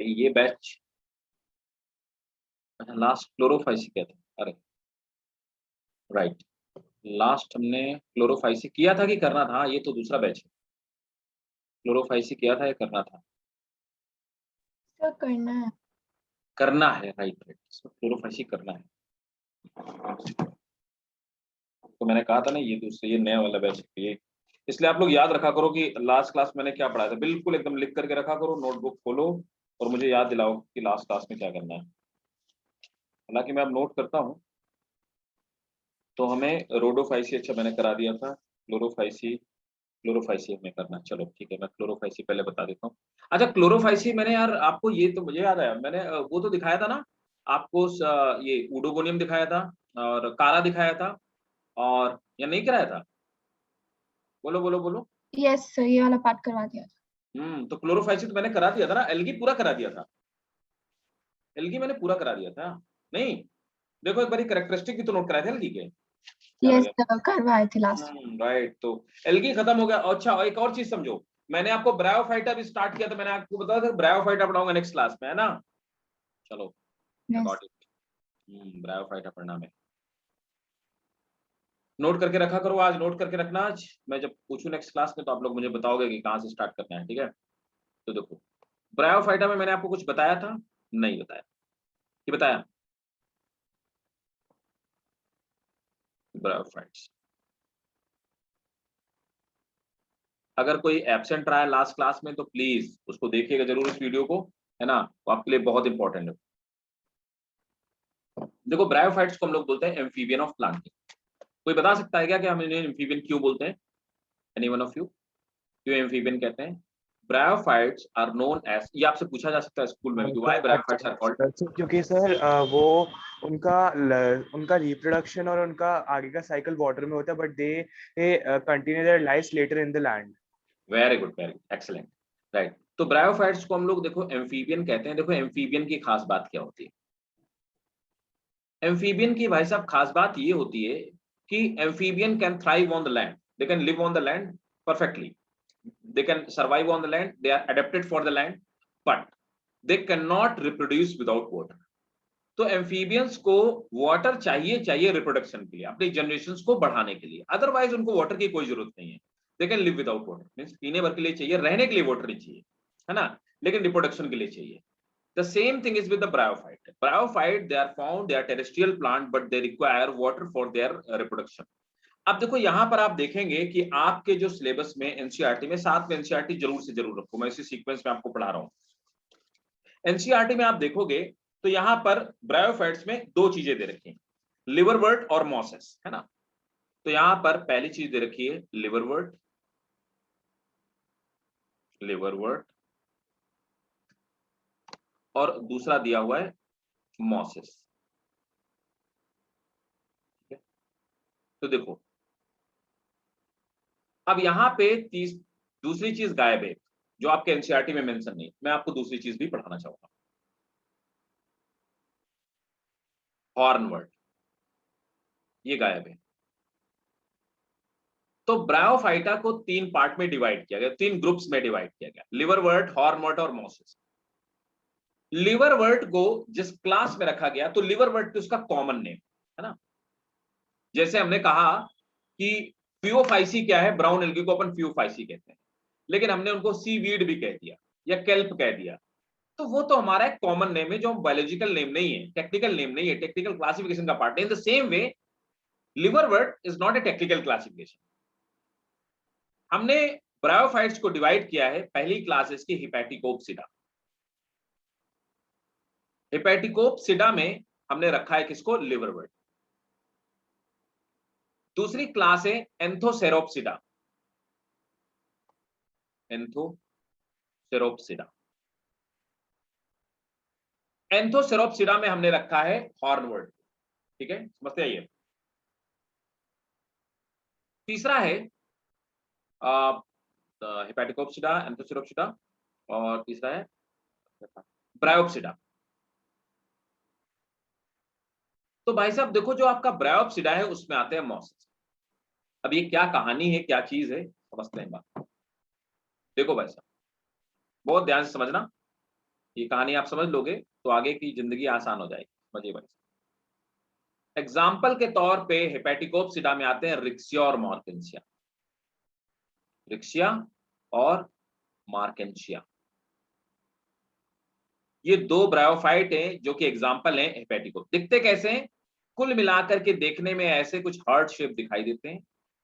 ये batch last Chlorophyceae क्या था? अरे राइट, लास्ट हमने क्लोरोफाइसी किया था कि करना था? ये तो दूसरा बैच है। क्लोरोफाइसी किया था या करना था? क्या करना है? करना है, राइट राइट, क्लोरोफाइसी करना है। तो मैंने कहा था ना ये दूसरा, ये नया वाला बैच है ये, इसलिए आप लोग याद रखा करो कि लास्ट क्लास मैंने क्या पढ़ाया था, बिल्कुल एकदम लिख करके रखा करो, नोटबुक खोलो और मुझे याद दिलाओ कि लास्ट क्लास में क्या करना है। हालांकि मैं अब नोट करता हूँ। तो हमें रोडोफाइसी अच्छा मैंने करा दिया था, क्लोरोफाइसी, क्लोरोफाइसी हमें करना है। चलो ठीक है, मैं क्लोरोफाइसी पहले बता देता हूँ। अच्छा, क्लोरोफाइसी मैंने यार आपको, ये तो मुझे याद आया, मैंने वो तो दिखाया था ना आपको, ये उडोगोनियम दिखाया था और कारा दिखाया था, और या नहीं कराया था? बोलो बोलो बोलो। यस सर, ये वाला पार्ट करवा दिया था। तो क्लोरोफाइसी तो मैंने करा दिया था ना, एल्गी पूरा करा दिया था, एल्गी मैंने पूरा करा दिया था। नहीं, देखो एक बार कैरेक्टरिस्टिक भी तो नोट कराए थे एल्गी के, क्या यस लगे? सर, करवाए थे लास्ट। राइट, तो एल्गी खत्म हो गया। अच्छा, और एक और चीज समझो, मैंने आपको ब्रायोफाइटा भी स्टार्ट किया था, मैंने आपको बताया था ब्रायोफाइटा पढ़ाऊंगा नेक्स्ट क्लास में, है ना? चलो, यस। Got it. ब्रायोफाइटा पढ़ना में नोट करके रखा करो, आज नोट करके रखना। आज मैं जब पूछूं नेक्स्ट क्लास में तो आप लोग मुझे बताओगे कि कहाँ से स्टार्ट करना है, ठीक है? तो देखो, ब्रायोफाइटा में मैंने आपको कुछ बताया था? नहीं बताया, कि बताया? ब्रायोफाइट्स, अगर कोई एब्सेंट रहा है लास्ट क्लास में तो प्लीज उसको देखिएगा जरूर इस वीडियो को, है ना? वो आपके लिए बहुत इंपॉर्टेंट है। देखो, ब्रायोफाइट्स को हम लोग बोलते हैं एम्फीबियन ऑफ प्लांटिंग। कोई बता सकता है क्या कि हम इन्हें एम्फीबियन क्यों बोलते हैं? एनी वन ऑफ यू, क्यों एम्फीबियन कहते हैं? ब्रायोफाइट्स आर नोन एज, ये आपसे पूछा जा सकता है स्कूल में कि व्हाई ब्रायोफाइट्स आर कॉल्ड। क्योंकि सर वो उनका उनका रिप्रोडक्शन और उनका आगे का साइकिल वाटर में होता है, but they continue their lives later in the land. Very good, very good, excellent, right. तो ब्रायोफाइट्स को हम लोग देखो एम्फीबियन कहते हैं। देखो एम्फीबियन की खास बात क्या होती है? एम्फीबियन की भाई साहब खास बात ये होती है कि amphibian can thrive on the land, they can live on the land perfectly, they can survive on the land, they are adapted for the land, but they cannot reproduce without water. तो amphibians को water चाहिए reproduction के लिए, अपनी generations को बढ़ाने के लिए, अदरवाइज उनको वाटर की कोई जरूरत नहीं है। They can live without water, means पीने भर के लिए चाहिए, रहने के लिए वाटर नहीं चाहिए, है ना? लेकिन रिप्रोडक्शन के लिए चाहिए। The same thing is with the bryophyte. Bryophyte, they are found, they are terrestrial plant, but they require water for their reproduction. अब देखो यहां पर आप देखेंगे कि आपके जो सिलेबस में एनसीईआरटी में, साथ में एनसीईआरटी जरूर से जरूर रखो, मैं इसी सीक्वेंस में आपको पढ़ा रहा हूं। एनसीईआरटी में आप देखोगे तो यहां पर ब्रायोफाइट्स में दो चीजें दे रखी हैं, लिवरवर्ट और मॉसेस, है ना? तो यहां पर पहली चीज दे रखी है लिवरवर्ट, लिवरवर्ट, और दूसरा दिया हुआ है मॉसेस। तो देखो, अब यहां पे दूसरी चीज गायब है जो आपके एनसीईआरटी में मेंशन नहीं। मैं आपको दूसरी चीज भी पढ़ाना चाहूंगा, हॉर्नवर्ट, ये गायब है। तो ब्रायोफाइटा को तीन पार्ट में डिवाइड किया गया, तीन ग्रुप्स में डिवाइड किया गया, लिवरवर्ट, हॉर्नवर्ट और मॉसेस। लिवरवर्ट को जिस क्लास में रखा गया, तो लिवरवर्ट उसका कॉमन नेम है ना, जैसे हमने कहा कि फियोफाइसी क्या है, ब्राउन एल्गी को अपन फियोफाइसी कहते हैं, लेकिन हमने उनको सीवीड भी कह दिया या केल्प कह दिया, तो वो तो हमारा एक कॉमन नेम है जो बायोलॉजिकल नेम नहीं है, टेक्निकल नेम नहीं है, टेक्निकल क्लासिफिकेशन का पार्ट है। In the same way liverwort is not a technical classification. हमने ब्रायोफाइट्स को डिवाइड किया है पहली क्लासेस की हिपैटिकोप्सिडा। हिपैटिकोप्सिडा में हमने रखा है किसको? लिवरवर्ट। दूसरी क्लास है एंथोसेरोप्सिडा, एंथोसेरोप्सिडा। एंथोसेरोप्सिडा में हमने रखा है हॉर्नवर्ट। ठीक है, समझते आइए। तीसरा है हिपैटिकोप्सिडा, एंथोसेरोप्सिडा, और तीसरा है ब्रायोप्सिडा। तो भाई साहब देखो, जो आपका ब्रायोप्सिडा है उसमें आते हैं मॉसेस। अब ये क्या कहानी है, क्या चीज है, समझते हैं बात। देखो भाई साहब, बहुत ध्यान से समझना, ये कहानी आप समझ लोगे तो आगे की जिंदगी आसान हो जाएगी, समझिए भाई। एग्जाम्पल के तौर पे हेपेटिकोप्सिडा में आते हैं रिक्सिया और मार्केंशिया, रिक्सिया और मार्केंशिया, ये दो ब्रायोफाइट हैं जो कि एग्जाम्पल हैं हेपेटिकोप। दिखते कैसे हैं? कुल मिलाकर के देखने में ऐसे कुछ हार्ट शेप दिखाई देते हैं,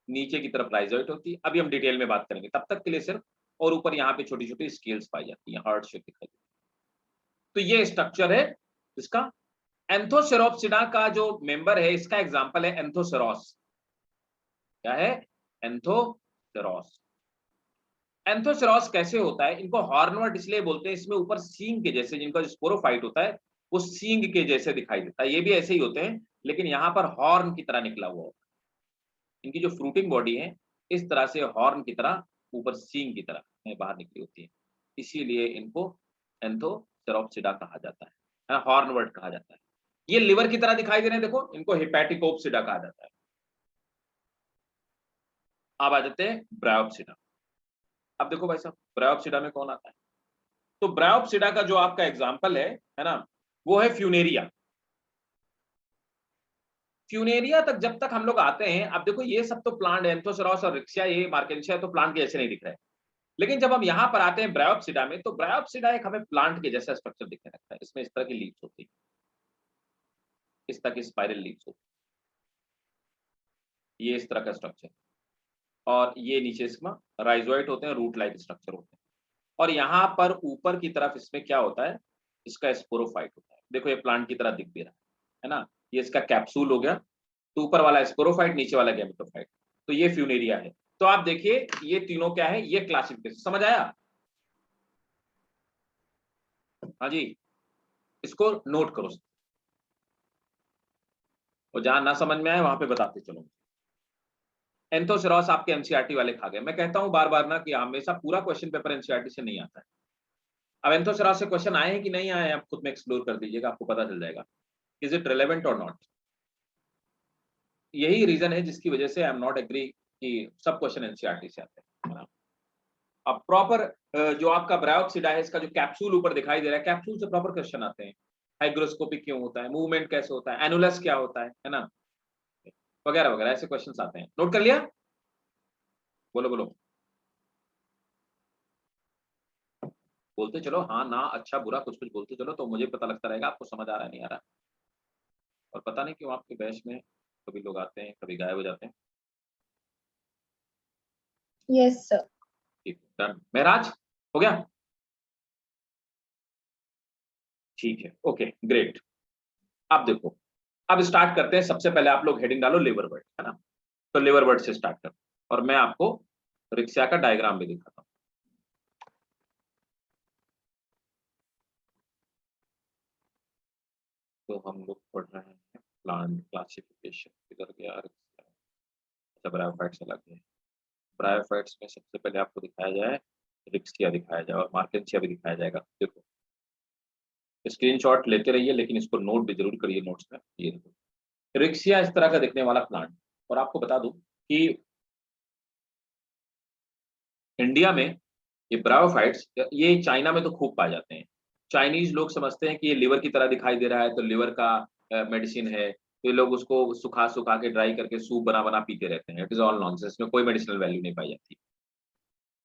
नीचे की तरफ राइजोइट होती है, अभी हम डिटेल में बात करेंगे, तब तक के लिए सिर्फ, और ऊपर यहाँ पे छोटी छोटी स्केल्स पाई जाती है, हार्ट शेप दिखाई देती है। तो ये स्ट्रक्चर है इसका। एंथोसेरोप्सिडा का जो मेंबर है, इसका एग्जाम्पल है एंथोसेरोस। क्या है? एंथोसेरोस। एंथोसेरोस कैसे होता है? इनको हॉर्नवर्ट इसलिए बोलते हैं, इसमें ऊपर सींग के जैसे, जिनका जो स्पोरोफाइट होता है वो सींग के जैसे दिखाई देता है। ये भी ऐसे ही होते हैं, लेकिन यहाँ पर हॉर्न की तरह निकला हुआ होता है। इनकी जो फ्रूटिंग बॉडी है इस तरह से हॉर्न की तरह, ऊपर सींग की तरह बाहर निकली होती है, इसीलिए इनको एंथोसेरोप्सिडा कहा जाता है, हॉर्नवर्ट कहा जाता है। ये लिवर की तरह दिखाई दे रहे हैं, देखो, इनको हेपेटिकोप्सिडा कहा जाता है। अब आ जाते हैं ब्रायोप्सिडा। अब देखो भाई साहब, ब्रायोप्सिडा में कौन आता है? तो ब्रायोप्सिडा का जो आपका एग्जाम्पल है ना, वो है फ्यूनेरिया। फ्यूनेरिया तक जब तक हम लोग आते हैं, अब देखो ये सब तो प्लांट, एंथोसेरोस और रिक्सिया, ये मार्केंशिया तो प्लांट के जैसे नहीं दिख रहे हैं, लेकिन जब हम यहाँ पर आते हैं ब्रायोप्सिडा में, तो ब्रायोप्सिडा एक हमें प्लांट के जैसा स्ट्रक्चर दिखने लगता है। इसमें इस तरह की लीव्स होती है, इस तरह की स्पाइरल लीव्स होती है, ये इस तरह का स्ट्रक्चर, और ये नीचे इसमें राइजोइट होते हैं, रूट लाइक स्ट्रक्चर होते हैं, और यहाँ पर ऊपर की तरफ इसमें क्या होता है, इसका स्पोरोफाइट होता है। देखो ये प्लांट की तरह दिख भी रहा है ना, ये इसका कैप्सूल हो गया, तो ऊपर वाला स्पोरोफाइट, नीचे वाला गैमेटोफाइट, तो ये फ्यूनेरिया है। तो आप देखिए ये तीनों क्या है, ये क्लासिफिकेशन, समझ आया? हाँ जी, इसको नोट करो, और जहां ना समझ में आए वहां पे बताते चलो। एंथोसेरोस आपके एनसीईआरटी वाले खा गए। मैं कहता हूं बार बार ना कि हमेशा पूरा क्वेश्चन पेपर एनसीईआरटी से नहीं आता है। अब एंथोसेरोस से क्वेश्चन आए हैं कि नहीं आए, आप खुद में एक्सप्लोर कर दीजिएगा, आपको पता चल जाएगा इज इट रिलेवेंट और नॉट। यही रीजन है जिसकी वजह से आई एम नॉट एग्री कि सब क्वेश्चन एनसीईआरटी से आते हैं। अब प्रॉपर जो आपका ब्रायोप्सिडा है, इसका जो कैप्सूल ऊपर दिखाई दे रहा है, कैप्सूल से प्रॉपर क्वेश्चन आते हैं। हाइग्रोस्कोपिक क्यों होता है, मूवमेंट कैसे होता है, एनुलस क्या होता है ना, वगैरह वगैरह ऐसे क्वेश्चन आते हैं। नोट कर लिया? बोलो बोलो, बोलते चलो, हाँ ना अच्छा बुरा कुछ कुछ बोलते चलो, तो मुझे पता लगता रहेगा आपको समझ आ रहा है नहीं आ रहा। और पता नहीं क्यों आपके बैच में कभी लोग आते हैं, कभी गायब हो जाते हैं। Yes sir. ठीक, डन। महराज हो गया? ठीक है, ओके ग्रेट। अब देखो, अब स्टार्ट करते हैं। सबसे पहले आप लोग हेडिंग डालो लिवर वर्ड, है ना, तो लिवर वर्ड से स्टार्ट करो, और मैं आपको रिक्शा का डायग्राम भी दिखाता हूँ। तो हम लोग पढ़ रहे हैं प्लांट क्लासिफिकेशन, किधर गया? अच्छा, ब्रायोफाइट्स अलग है। ब्रायोफाइट्स में सबसे पहले आपको दिखाया जाए रिक्सिया, दिखाया जाए, और मार्केंशिया भी दिखाया जाएगा। देखो स्क्रीनशॉट लेते रहिए, लेकिन इसको नोट भी जरूर करिए नोट्स में। ये देखो रिक्सिया इस तरह का दिखने वाला प्लांट, और आपको बता दूं कि इंडिया में ये ब्रायोफाइट्स, ये चाइना में तो खूब पाए जाते हैं। चाइनीज लोग समझते हैं कि ये लिवर की तरह दिखाई दे रहा है, तो लिवर का मेडिसिन है, तो ये लोग उसको सुखा सुखा के ड्राई करके सूप बना बना पीते रहते हैं। इट इज ऑल नॉनसेंस, इसमें कोई मेडिसिनल वैल्यू नहीं पाई जाती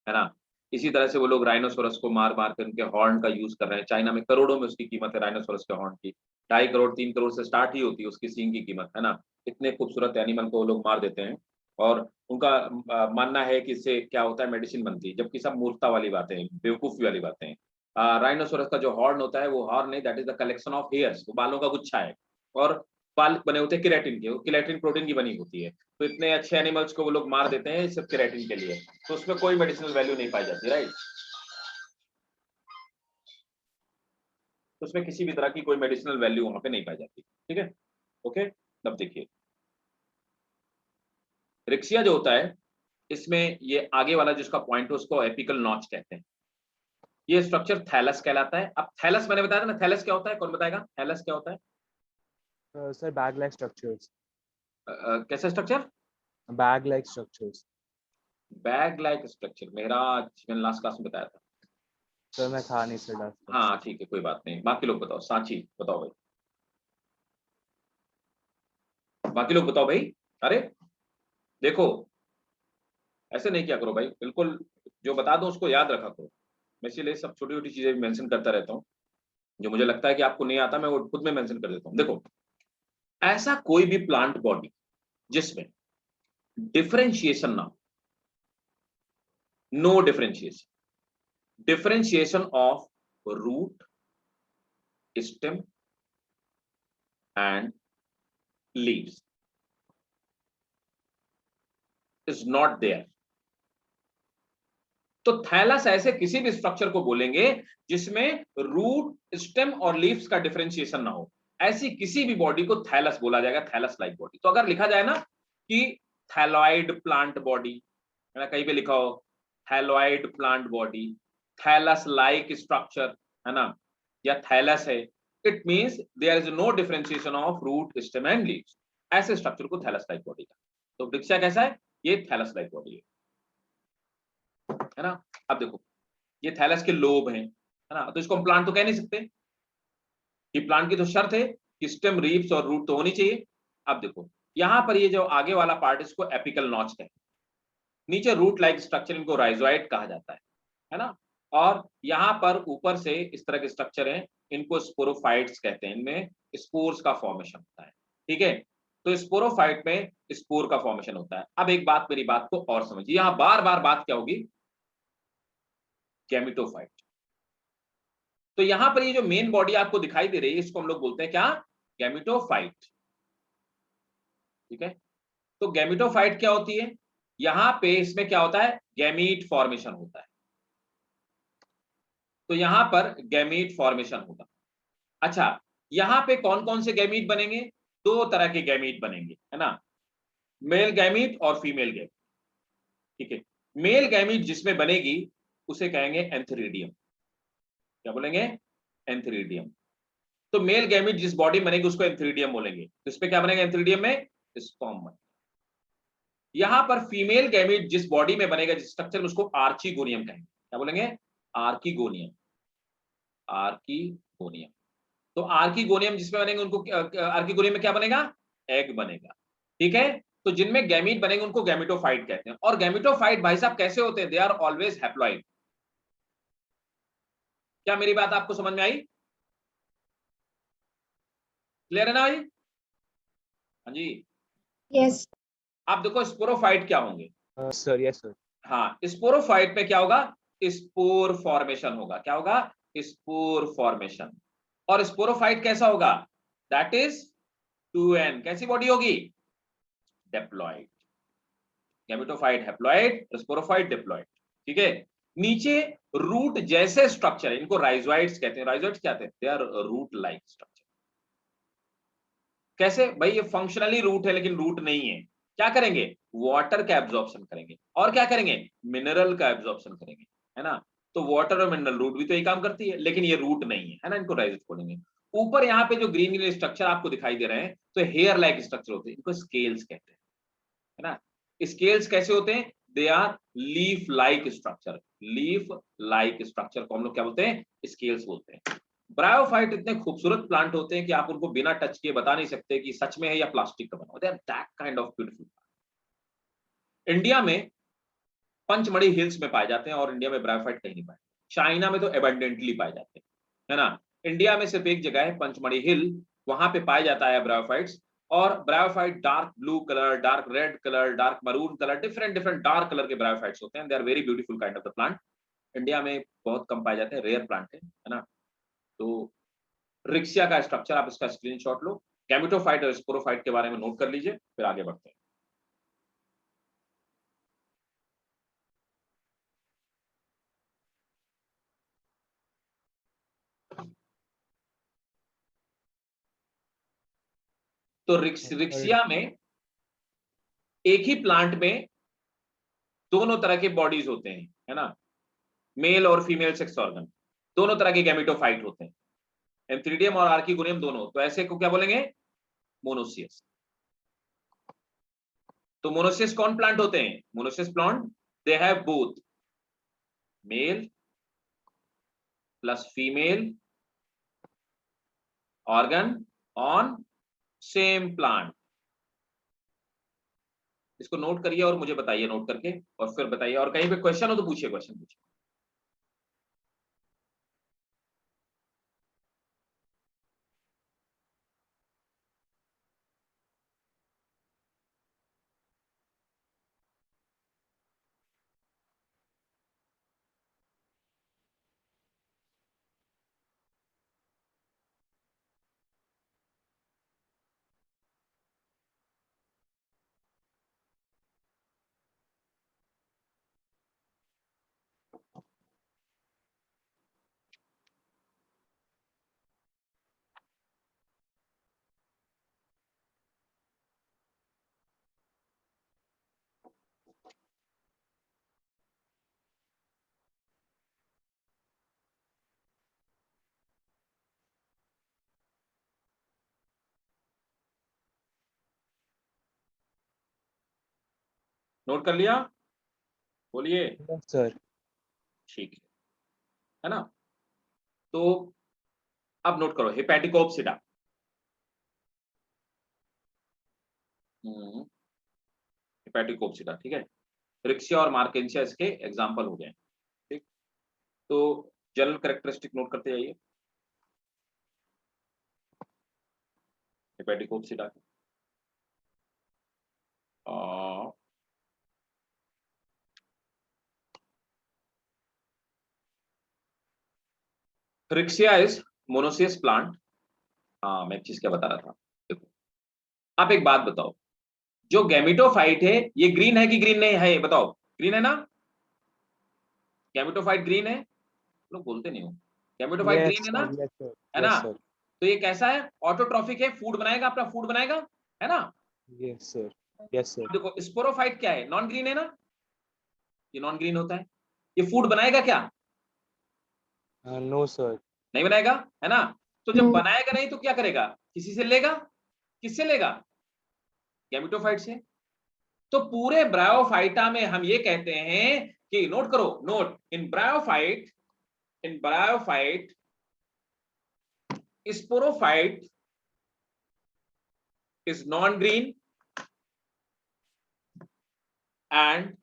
है ना। इसी तरह से वो लोग राइनोसोरस को मार मार कर उनके हॉर्न का यूज कर रहे हैं। चाइना में करोड़ों में उसकी कीमत है, राइनोसोरस के हॉर्न की 2.5 करोड़ 3 करोड़ से स्टार्ट ही होती है उसकी सींग की कीमत, है ना। इतने खूबसूरत एनिमल को वो लोग मार देते हैं, और उनका मानना है कि इससे क्या होता है, मेडिसिन बनती है, जबकि सब मूर्खता वाली बातें हैं, बेवकूफी वाली बातें हैं। राइनोसोरस का जो हॉर्न होता है वो हॉर्न नहीं, that is the collection of hairs, वो बालों का गुच्छा है, और बाल बने होते हैं केराटिन के, वो केराटिन प्रोटीन की बनी होती है। तो इतने अच्छे एनिमल्स को वो लोग मार देते हैं सिर्फ केराटिन के लिए, तो उसमें कोई मेडिसिनल वैल्यू नहीं पाई जाती, राइट। तो उसमें किसी भी तरह की कोई मेडिसिनल वैल्यू वहां पे नहीं पाई जाती, ठीक है, ओके। अब देखिए रिक्सिया जो होता है, इसमें ये आगे वाला जिसका पॉइंट है उसको एपिकल नॉच कहते हैं। ये स्ट्रक्चर थैलस कहलाता है। अब थैलस मैंने बताया था ना, थैलस क्या होता है, कौन बताएगा थैलस क्या होता है? Sir bag like structures. कैसे structure? Bag like structures. Bag like structure, मेरा मैंने लास्ट क्लास में बताया था। सर मैं था नहीं सर लास्ट टाइम। हाँ ठीक है, कोई बात नहीं। बाकी लोग बताओ, सांची बताओ भाई, बाकी लोग बताओ भाई। अरे देखो, ऐसे नहीं किया करो भाई, बिल्कुल जो बता दो उसको याद रखा करो। मैं इसीलिए सब छोटी छोटी चीजें मेंशन करता रहता हूँ, जो मुझे लगता है कि आपको नहीं आता मैं वो खुद में मेंशन कर देता हूँ। देखो, ऐसा कोई भी प्लांट बॉडी जिसमें डिफरेंशिएशन ना हो, no differentiation, differentiation of root, stem and leaves is not there. तो थैलस ऐसे किसी भी स्ट्रक्चर को बोलेंगे जिसमें रूट, स्टेम और लीव्स का डिफरेंशिएशन ना हो, ऐसी किसी भी बॉडी को थैलस बोला जाएगा, थैलस लाइक बॉडी। तो अगर लिखा जाए ना कि थैलॉइड प्लांट बॉडी, है ना, कहीं पे लिखा हो thalloid plant body, thallus like structure, है ना, या थैलस है, it means there is no differentiation of root, stem and leaves. ऐसे स्ट्रक्चर को थैलस लाइक बॉडी का। तो वृक्षा कैसा है? ये थैलस लाइक बॉडी है ना। अब देखो, ये थैलस के लोब हैं, है ना, तो इसको हम प्लांट तो कह नहीं सकते। कि प्लांट की तो शर्त है कि स्टेम, लीव्स और रूट तो होनी चाहिए। अब देखो, यहां पर ये जो आगे वाला पार्ट, इसको एपिकल नॉच कहते हैं। नीचे रूट लाइक स्ट्रक्चर, इनको राइजोइड कहा जाता है ना। और यहां पर ऊपर से इस तरह के स्ट्रक्चर हैं, इनको स्पोरोफाइट्स कहते हैं। इनमें स्पोर्स का फॉर्मेशन होता है, ठीक है। तो स्पोरोफाइट में स्पोर का फॉर्मेशन होता है। अब एक बात, मेरी बात को और समझिए, यहां बार बार बात क्या होगी? गैमेटोफाइट। तो यहां पर ये जो मेन बॉडी आपको दिखाई दे रही है, इसको हम लोग बोलते हैं क्या? गैमेटोफाइट, ठीक है। तो गैमेटोफाइट क्या होती है? यहां पे इसमें क्या होता है? गैमीट फॉर्मेशन होता है। तो यहां पर गैमीट फॉर्मेशन होगा। अच्छा, यहां पे कौन कौन से गैमीट बनेंगे? दो तरह के गैमीट बनेंगे, है ना, मेल गैमीट और फीमेल गैमीट, ठीक है। मेल गैमीट जिसमें बनेगी उसे कहेंगे एंथेरिडियम। क्या बोलेंगे? एंथेरिडियम। तो मेल गैमीट जिस बॉडी में बनेगी उसको एंथेरिडियम बोलेंगे। तो इसमें क्या बनेगा एंथेरिडियम में? स्पर्म बनेगा। यहां पर फीमेल गैमीट जिस बॉडी में बनेगा, जिस स्ट्रक्चर में, उसको आर्चीगोनियम कहेंगे। क्या बोलेंगे? आर्कीगोनियम। आर्कीगोनियम। तो आर्कीगोनियम जिसमें बनेंगे उनको, आर्कीगोनियम में क्या बनेगा? एग बनेगा, ठीक है। तो जिनमें गैमीट बनेंगे उनको गैमेटोफाइट कहते हैं। और गैमेटोफाइट भाई साहब कैसे होते हैं? They are always haploid. क्या मेरी बात आपको समझ में आई? क्लियर है ना भाई? हाँ जी। यस। आप देखो स्पोरोफाइट क्या होंगे? Sir yes sir. हाँ, स्पोरोफाइट में क्या होगा? स्पोर फॉर्मेशन होगा। क्या होगा? Spore formation. और स्पोरोफाइट कैसा होगा? That is 2n। कैसी बॉडी होगी? Diploid. Gametophyte haploid, sporophyte diploid, ठीक है। नीचे रूट जैसे स्ट्रक्चर, इनको राइजोइड्स कहते हैं। राइजोइड्स क्या कहते हैं? They are root like structure. कैसे भाई? ये फंक्शनली रूट है लेकिन रूट नहीं है। क्या करेंगे? वाटर का एब्जॉर्प्शन करेंगे। और क्या करेंगे? मिनरल का एब्जॉर्प्शन करेंगे, है ना। तो वाटर और मिनरल, रूट भी तो यही काम करती है, लेकिन ये रूट नहीं है ना, इनको राइजोइड्स बोलेंगे। ऊपर यहाँ पे जो ग्रीन ग्रीन स्ट्रक्चर आपको दिखाई दे रहे हैं, तो हेयर लाइक स्ट्रक्चर होते हैं, इनको स्केल्स कहते हैं, है ना। स्केल्स कैसे होते हैं? They are leaf like structure. Leaf like structure को हम लोग क्या बोलते हैं? स्केल्स बोलते हैं। ब्रायोफाइट इतने खूबसूरत प्लांट होते हैं कि आप उनको बिना टच किए बता नहीं सकते कि सच में है या प्लास्टिक का बना हुआ। They are that kind of beautiful. India में पंचमढ़ी हिल्स में पाए जाते हैं, और इंडिया में ब्रायोफाइट कहीं नहीं पाए। चाइना में तो एबंडेंटली पाए जाते हैं, है ना। इंडिया में सिर्फ एक जगह है, पंचमढ़ी हिल, वहां पे पाया जाता है ब्रायोफाइट्स। और bryophyte dark blue colour, dark red colour, dark maroon colour, different different dark colour के ब्रायोफाइट्स होते हैं। They are very beautiful kind of the plant. India में बहुत कम पाए जाते हैं, रेयर प्लांट है ना। तो रिक्सिया का स्ट्रक्चर आप इसका स्क्रीनशॉट लो। गैमेटोफाइट और स्पोरोफाइट के बारे में नोट कर लीजिए, फिर आगे बढ़ते हैं। तो रिक्सिया में एक ही प्लांट में दोनों तरह के बॉडीज होते हैं, है ना, मेल और फीमेल सेक्स ऑर्गन, दोनों तरह के गैमेटोफाइट होते हैं, एंथ्रीडियम और आर्कीगोनियम दोनों। तो ऐसे को क्या बोलेंगे? मोनोसियस। तो मोनोसियस कौन प्लांट होते हैं? Monoecious plant, they have both male plus female organ on same plant। इसको नोट करिए और मुझे बताइए नोट करके, और फिर बताइए, और कहीं पे क्वेश्चन हो तो पूछिए, क्वेश्चन पूछिए। नोट कर लिया? बोलिए। सर। ठीक है ना? तो अब नोट करो, हेपेटिकोप्सिडा। हेपेटिकोप्सिडा, ठीक है। रिक्शिया और मार्केंशिया इसके एग्जाम्पल हो गए। ठीक, तो जनरल कैरेक्टरिस्टिक नोट करते जाइए हेपेटिकोप्सिडा के। रिक्शिया इज मोनोसियस प्लांट। हाँ, मैं एक चीज क्या बता रहा था, देखो आप एक बात बताओ, जो गैमेटोफाइट है ये ग्रीन है कि ग्रीन नहीं है, बताओ। ग्रीन है ना? गैमेटोफाइट ग्रीन है? लोग बोलते नहीं हो। गैमेटोफाइट ग्रीन है ना? है ना? तो ये कैसा है? ऑटोट्रॉफिक है, फूड बनाएगा, अपना फूड बनाएगा, है ना? Yes sir, yes sir. देखो स्पोरोफाइट क्या है? नॉन ग्रीन है ना? ये नॉन ग्रीन होता है। ये फूड बनाएगा क्या? No sir. नहीं बनाएगा, है ना? तो जब No. बनाएगा नहीं तो क्या करेगा? किसी से लेगा। किससे लेगा? गैमेटोफाइट से। तो पूरे ब्रायोफाइटा में हम ये कहते हैं कि, नोट करो, note, in bryophyte sporophyte is non-green and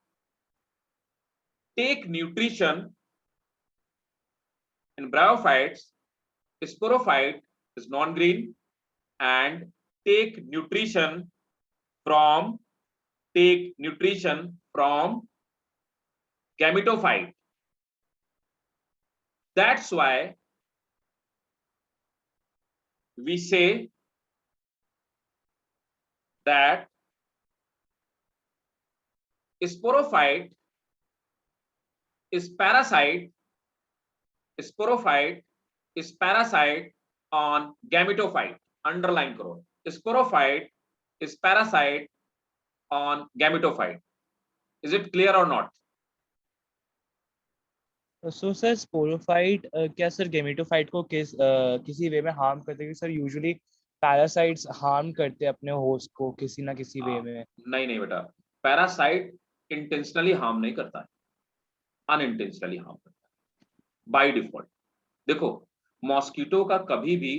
take nutrition in bryophytes. Sporophyte is non-green and take nutrition from gametophyte. That's why we say that sporophyte is parasite on gametophyte. Underline करो, sporophyte is parasite on gametophyte. Is it clear or not? So sir sporophyte क्या sir gametophyte को किसी वे में harm करते हैं? Sir usually parasites harm करते हैं अपने होस्ट को किसी ना किसी वे में। नहीं बेटा, पैरासाइट इंटेंशनली हार्म नहीं करता है, अनइंटेंशनली हार्म करता है बाय डिफॉल्ट। देखो मॉस्किटो का कभी भी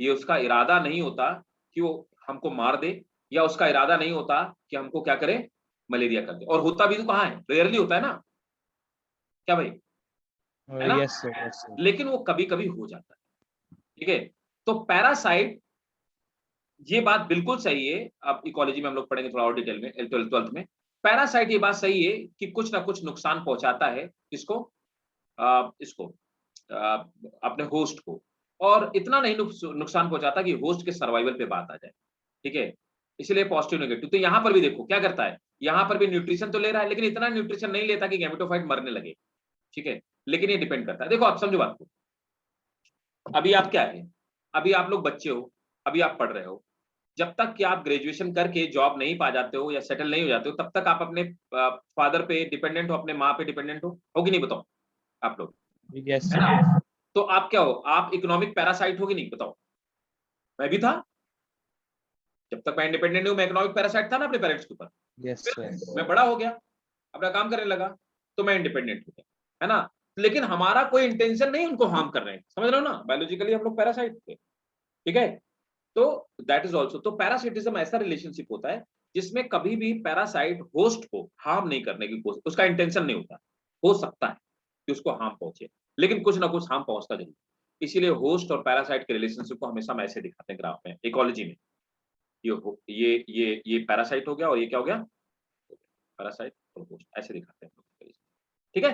ये उसका इरादा नहीं होता कि वो हमको मार दे, या उसका इरादा नहीं होता कि हमको क्या करे, मलेरिया कर दे। और होता भी तो कहाँ है, रेयरली होता है ना, क्या भाई, है ना? Yes sir, yes sir. लेकिन वो कभी कभी हो जाता है, ठीक है। तो पैरासाइट, ये बात बिल्कुल सही है, अब इकोलॉजी में हम लोग पढ़ेंगे थोड़ा और डिटेल में 12th में। पैरासाइट, ये बात सही है कि कुछ ना कुछ नुकसान पहुंचाता है इसको, अपने होस्ट को, और इतना नहीं नुकसान पहुंचाता कि होस्ट के सर्वाइवल पे बात आ जाए, ठीक है। इसलिए पॉजिटिव नेगेटिव। तो यहां पर भी देखो क्या करता है, यहां पर भी न्यूट्रिशन तो ले रहा है, लेकिन इतना न्यूट्रिशन नहीं लेता कि गैमेटोफाइट मरने लगे, ठीक है। लेकिन ये डिपेंड करता है। देखो आप समझो बात को, अभी आप क्या है, अभी आप लोग बच्चे हो, अभी आप पढ़ रहे हो, जब तक कि आप ग्रेजुएशन करके जॉब नहीं पा जाते हो या सेटल नहीं हो जाते हो, तब तक आप अपने फादर पे डिपेंडेंट हो, अपने माँ पे डिपेंडेंट हो कि नहीं, बताओ आप लोग, यस है ना? सर। तो आप क्या हो, आप इकोनॉमिक पैरासाइट हो कि नहीं, बताओ। मैं भी था, जब तक मैं इंडिपेंडेंट हूं मैं इकोनॉमिक पैरासाइट था ना अपने पेरेंट्स के ऊपर। Yes sir. मैं बड़ा हो गया, अपना काम करने लगा, तो मैं इंडिपेंडेंट हो गया, है ना? लेकिन हमारा कोई इंटेंशन नहीं उनको हार्म कर रहे हैं, समझ रहे हो ना, बायोलॉजिकली हम लोग पैरासाइट थे, ठीक है। तो दैट इज ऑल्सो, तो पैरासिटिज्म ऐसा रिलेशनशिप होता है जिसमें कभी भी पैरासाइट होस्ट को हार्म नहीं करने की कोशिश, उसका इंटेंशन नहीं होता, हो सकता है कि उसको हार्म पहुंचे, लेकिन कुछ ना कुछ हार्म पहुंचता जरूर। इसीलिए होस्ट और पैरासाइट के रिलेशनशिप को हमेशा हम ऐसे दिखाते हैं ग्राफ में, इकोलॉजी में। ये पैरासाइट हो गया और ये क्या हो गया, पैरासाइट और होस्ट, ऐसे दिखाते हैं, ठीक है,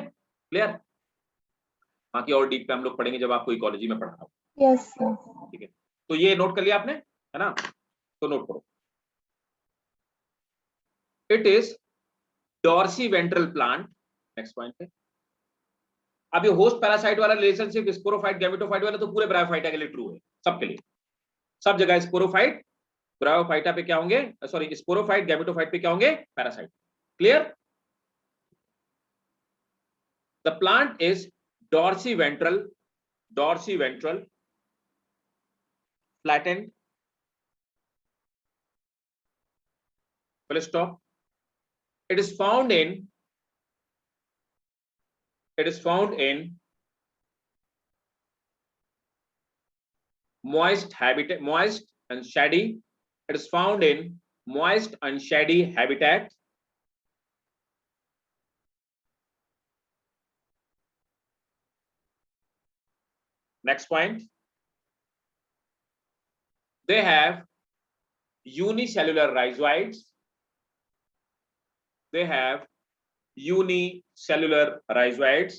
क्लियर। बाकी और डीप पे हम लोग पढ़ेंगे जब आपको इकोलॉजी में पढ़ना हो, यस सर। ठीक है। तो ये नोट कर लिया आपने, है ना, तो नोट करो, it is dorsiventral plant. Next point है, अब ये होस्ट पैरासाइट वाला रिलेशनशिप स्पोरोफाइट गैमेटोफाइट वाला तो पूरे ब्रायोफाइटा के लिए ट्रू है, सबके लिए, सब जगह स्पोरोफाइट ब्रायोफाइटा पे क्या होंगे, सॉरी स्पोरोफाइट गैमेटोफाइट पे क्या होंगे, parasite, clear. The plant is dorsiventral flattened, full stop. It is found in moist habitat, moist and shady. It is found in moist and shady habitat. Next point, they have unicellular rhizoids. They have unicellular rhizoids.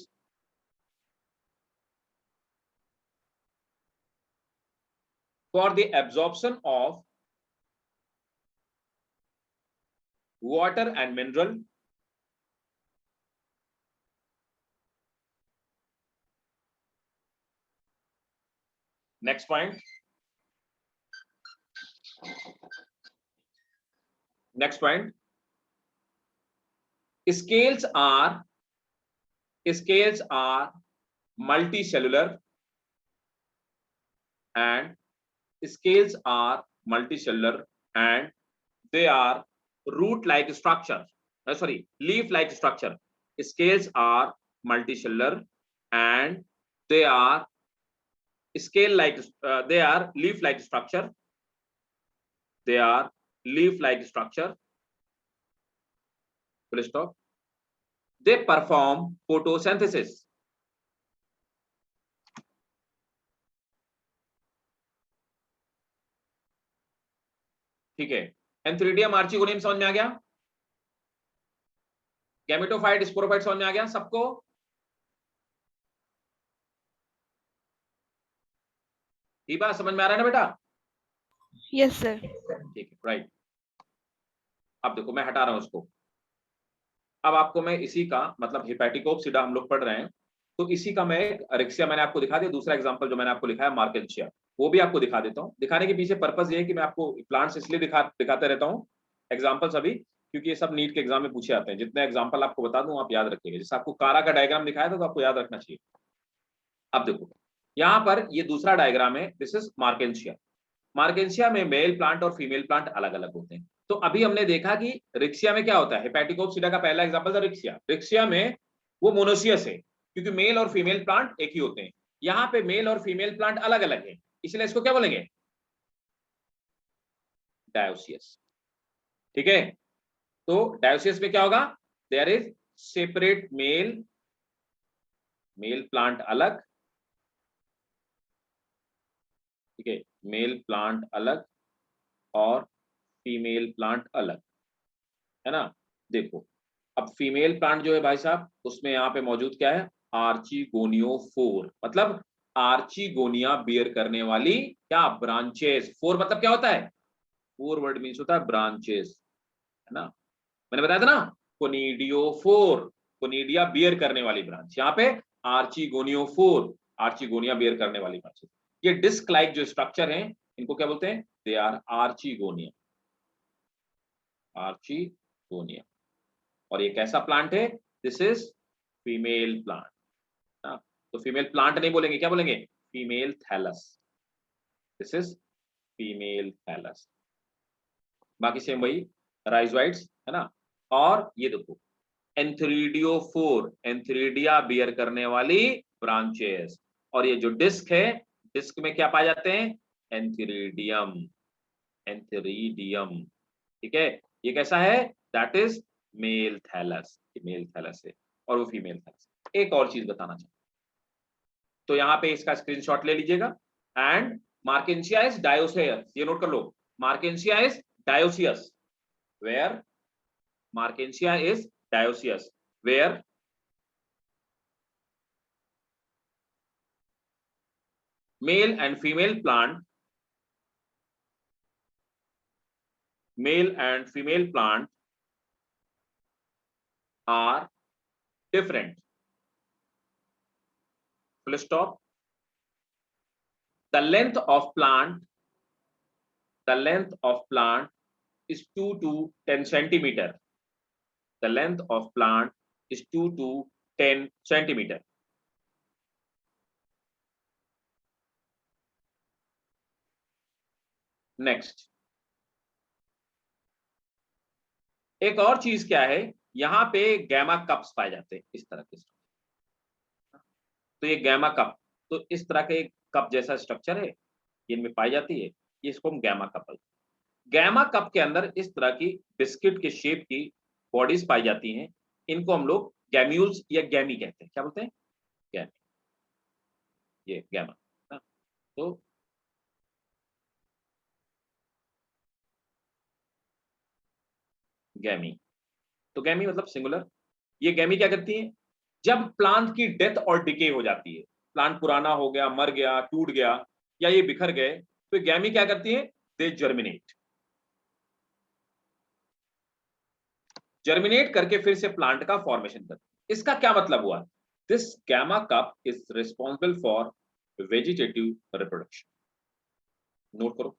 For the absorption of water and mineral. Next point. Next point. Scales are multicellular and scales are multicellular and they are root-like structure. Leaf-like structure. Scales are multicellular and they are scale-like. They are leaf-like structure. They are leaf-like structure. Full stop. They perform photosynthesis. ठीक है, antheridium archegonium समझ में आ गया, gametophyte sporophyte समझ में आ गया सबको। ये बात समझ में आ रहा है ना बेटा? Yes sir. ठीक है, राइट। अब देखो मैं हटा रहा हूं उसको, अब आपको मैं इसी का मतलब हेपेटिकोप्सिडा हम लोग पढ़ रहे हैं, तो इसी का मैं एक अरेक्सिया मैंने आपको दिखा दिया, दूसरा एग्जांपल जो मैंने आपको लिखा है मार्केंशिया, वो भी आपको दिखा देता हूं। दिखाने के पीछे पर्पस ये है कि मैं आपको प्लांट्स इसलिए दिखाते रहता हूं एग्जांपल्स अभी, क्योंकि ये सब नीट के एग्जाम में पूछे जाते हैं। जितने एग्जांपल आपको बता दूं आप याद रखिएगा, जैसे आपको कारा का डायग्राम दिखाया था तो आपको याद रखना चाहिए। अब देखो यहाँ पर ये दूसरा डायग्राम है, दिस इज मार्केंशिया। मार्केंशिया में मेल प्लांट और फीमेल प्लांट अलग अलग होते हैं। तो अभी हमने देखा कि रिक्सिया में क्या होता है, हेपेटिकोप्सिडा का पहला एग्जांपल था रिक्सिया। रिक्सिया में वो मोनोसियस है क्योंकि मेल और फीमेल प्लांट एक ही होते हैं। यहाँ पे मेल और फीमेल प्लांट अलग अलग है, इसलिए इसको क्या बोलेंगे, डायोसियस। ठीक है, तो डायोसियस में क्या होगा, there is separate male plant अलग, ठीक है, मेल प्लांट अलग और फीमेल प्लांट अलग, है ना। देखो अब फीमेल प्लांट जो है भाई साहब, उसमें यहाँ पे मौजूद क्या है, आर्चिगोनियोफोर, मतलब आर्चिगोनिया बियर करने वाली क्या ब्रांचेस। फोर मतलब क्या होता है, फोर वर्ड मीन्स होता है ब्रांचेस, है ना। मैंने बताया था ना, कोनिडियोफोर, कोनिडिया बियर करने वाली ब्रांच, यहाँ पे आर्चिगोनियोफोर, आर्चिगोनिया बियर करने वाली ब्रांच। ये डिस्क लाइक जो स्ट्रक्चर हैं इनको क्या बोलते हैं, दे आर आर्चिगोनिया, आर्चिगोनिया। और ये कैसा प्लांट है, दिस इज फीमेल प्लांट। तो फीमेल प्लांट नहीं बोलेंगे, क्या बोलेंगे, female thallus, this is female thallus. बाकी सेम वही राइजोइड्स, है ना। और ये देखो एंथ्रीडियोफोर, एंथ्रीडिया बियर करने वाली ब्रांचेस। और ये जो डिस्क है, डिस्क में क्या पाए जाते हैं? Antheridium, antheridium. ठीक है, ये कैसा है? That is male thallus, male thallus है और वो फीमेल थैलस। एक और चीज बताना चाहता हूं, तो यहाँ पे इसका स्क्रीनशॉट ले लीजिएगा। एंड मार्केंसिया इज डायोसियस, ये नोट कर लो, marchantia is dioecious, where marchantia is dioecious, where male and female plant, male and female plant are different. Full stop. The length of plant is 2 to 10 centimeter. The length of plant is 2 to 10 centimeter. Next. एक और चीज क्या है, यहां पे gemma cups पाए जाते हैं इस तरह के। तो ये गैमा कप, तो इस तरह के कप जैसा स्ट्रक्चर है, इनमें पाई जाती है, इसको हम गैमा कप बोलते हैं। गैमा कप के अंदर इस तरह की बिस्किट के शेप की बॉडीज पाई जाती हैं, इनको हम लोग गैम्यूल्स या गैमी कहते हैं। क्या बोलते हैं? गैमी, ये गैमा। तो गैमी, तो गैमी मतलब सिंगुलर। ये गैमी क्या करती है? जब प्लांट की डेथ और डिके हो जाती है, प्लांट पुराना हो गया, मर गया, टूट गया, या ये बिखर गए, तो गैमी क्या करती है? दे जर्मिनेट, जर्मिनेट करके फिर से प्लांट का फॉर्मेशन करती है। इसका क्या मतलब हुआ? This gemma cup is responsible for vegetative reproduction. Note करो,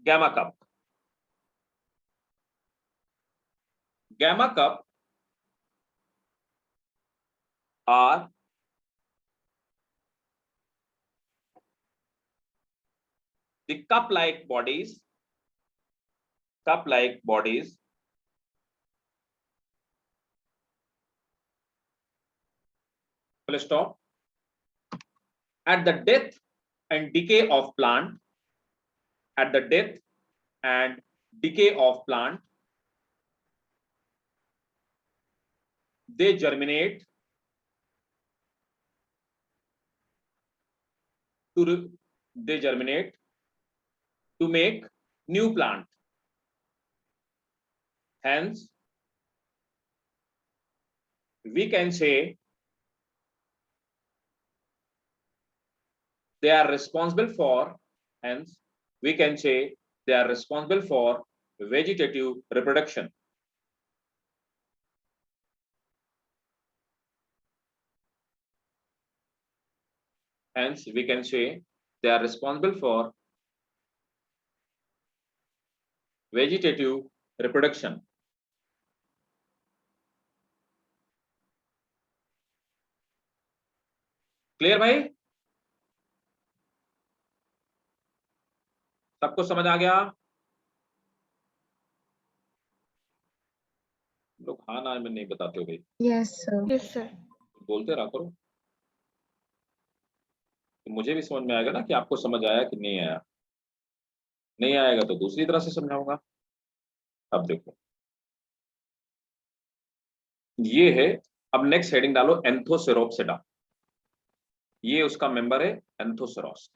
gemma cup, gemma cup are the cup-like bodies, full stop, at the death and decay of plant, at the death and decay of plant, they germinate to make new plant. Hence, we can say they are responsible for, hence we can say they are responsible for vegetative reproduction. Hence we can say they are responsible for vegetative reproduction. Clear भाई? सबको समझ आ गया? लोग हाँ ना में नहीं बताते हो भाई। Yes, sir. Yes, sir. बोलते रहा करो, तो मुझे भी समझ में आएगा ना कि आपको समझ आया कि नहीं आया। नहीं आएगा तो दूसरी तरह से समझाऊंगा। अब देखो, ये है, अब नेक्स्ट हेडिंग डालो एंथोसेरोप्सिडा। ये उसका मेंबर है एंथोसेरोस।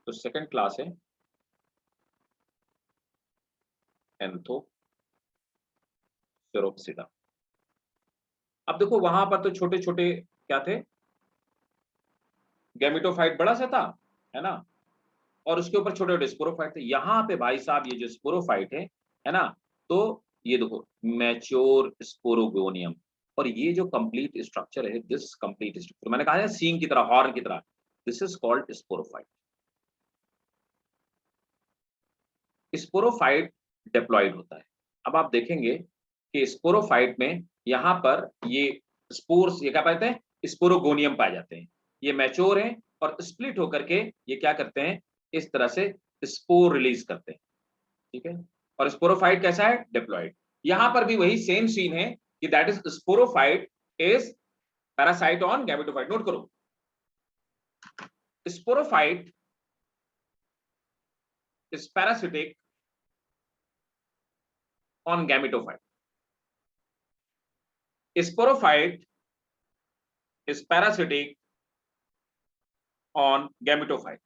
तो सेकंड क्लास है एंथोसेरोप्सिडा। अब देखो वहां पर तो छोटे छोटे क्या थे, गैमेटोफाइट बड़ा सा था, है ना, और उसके ऊपर छोटे छोटे स्पोरोफाइट थे। यहाँ पे भाई साहब ये जो स्पोरोफाइट है ना, तो ये देखो मैच्योर स्पोरोगोनियम, और ये जो कंप्लीट स्ट्रक्चर है, दिस कंप्लीट स्ट्रक्चर मैंने कहा है सींग की तरह, हॉर्न की तरह, this is called sporophyte. Sporophyte diploid होता है। अब आप देखेंगे कि स्पोरोफाइट में यहाँ पर ये स्पोर्स, ये क्या पाते हैं? स्पोरोगोनियम पाए जाते हैं। ये मैच्योर हैं और स्प्लिट होकर के ये क्या करते हैं? इस तरह से स्पोर रिलीज करते हैं। ठीक है, और स्पोरोफाइट कैसा है? डिप्लॉयड। यहां पर भी वही सेम सीन है कि that is sporophyte is parasite on gametophyte. Note करो, sporophyte is parasitic on gametophyte. Sporophyte is parasitic on gametophyte.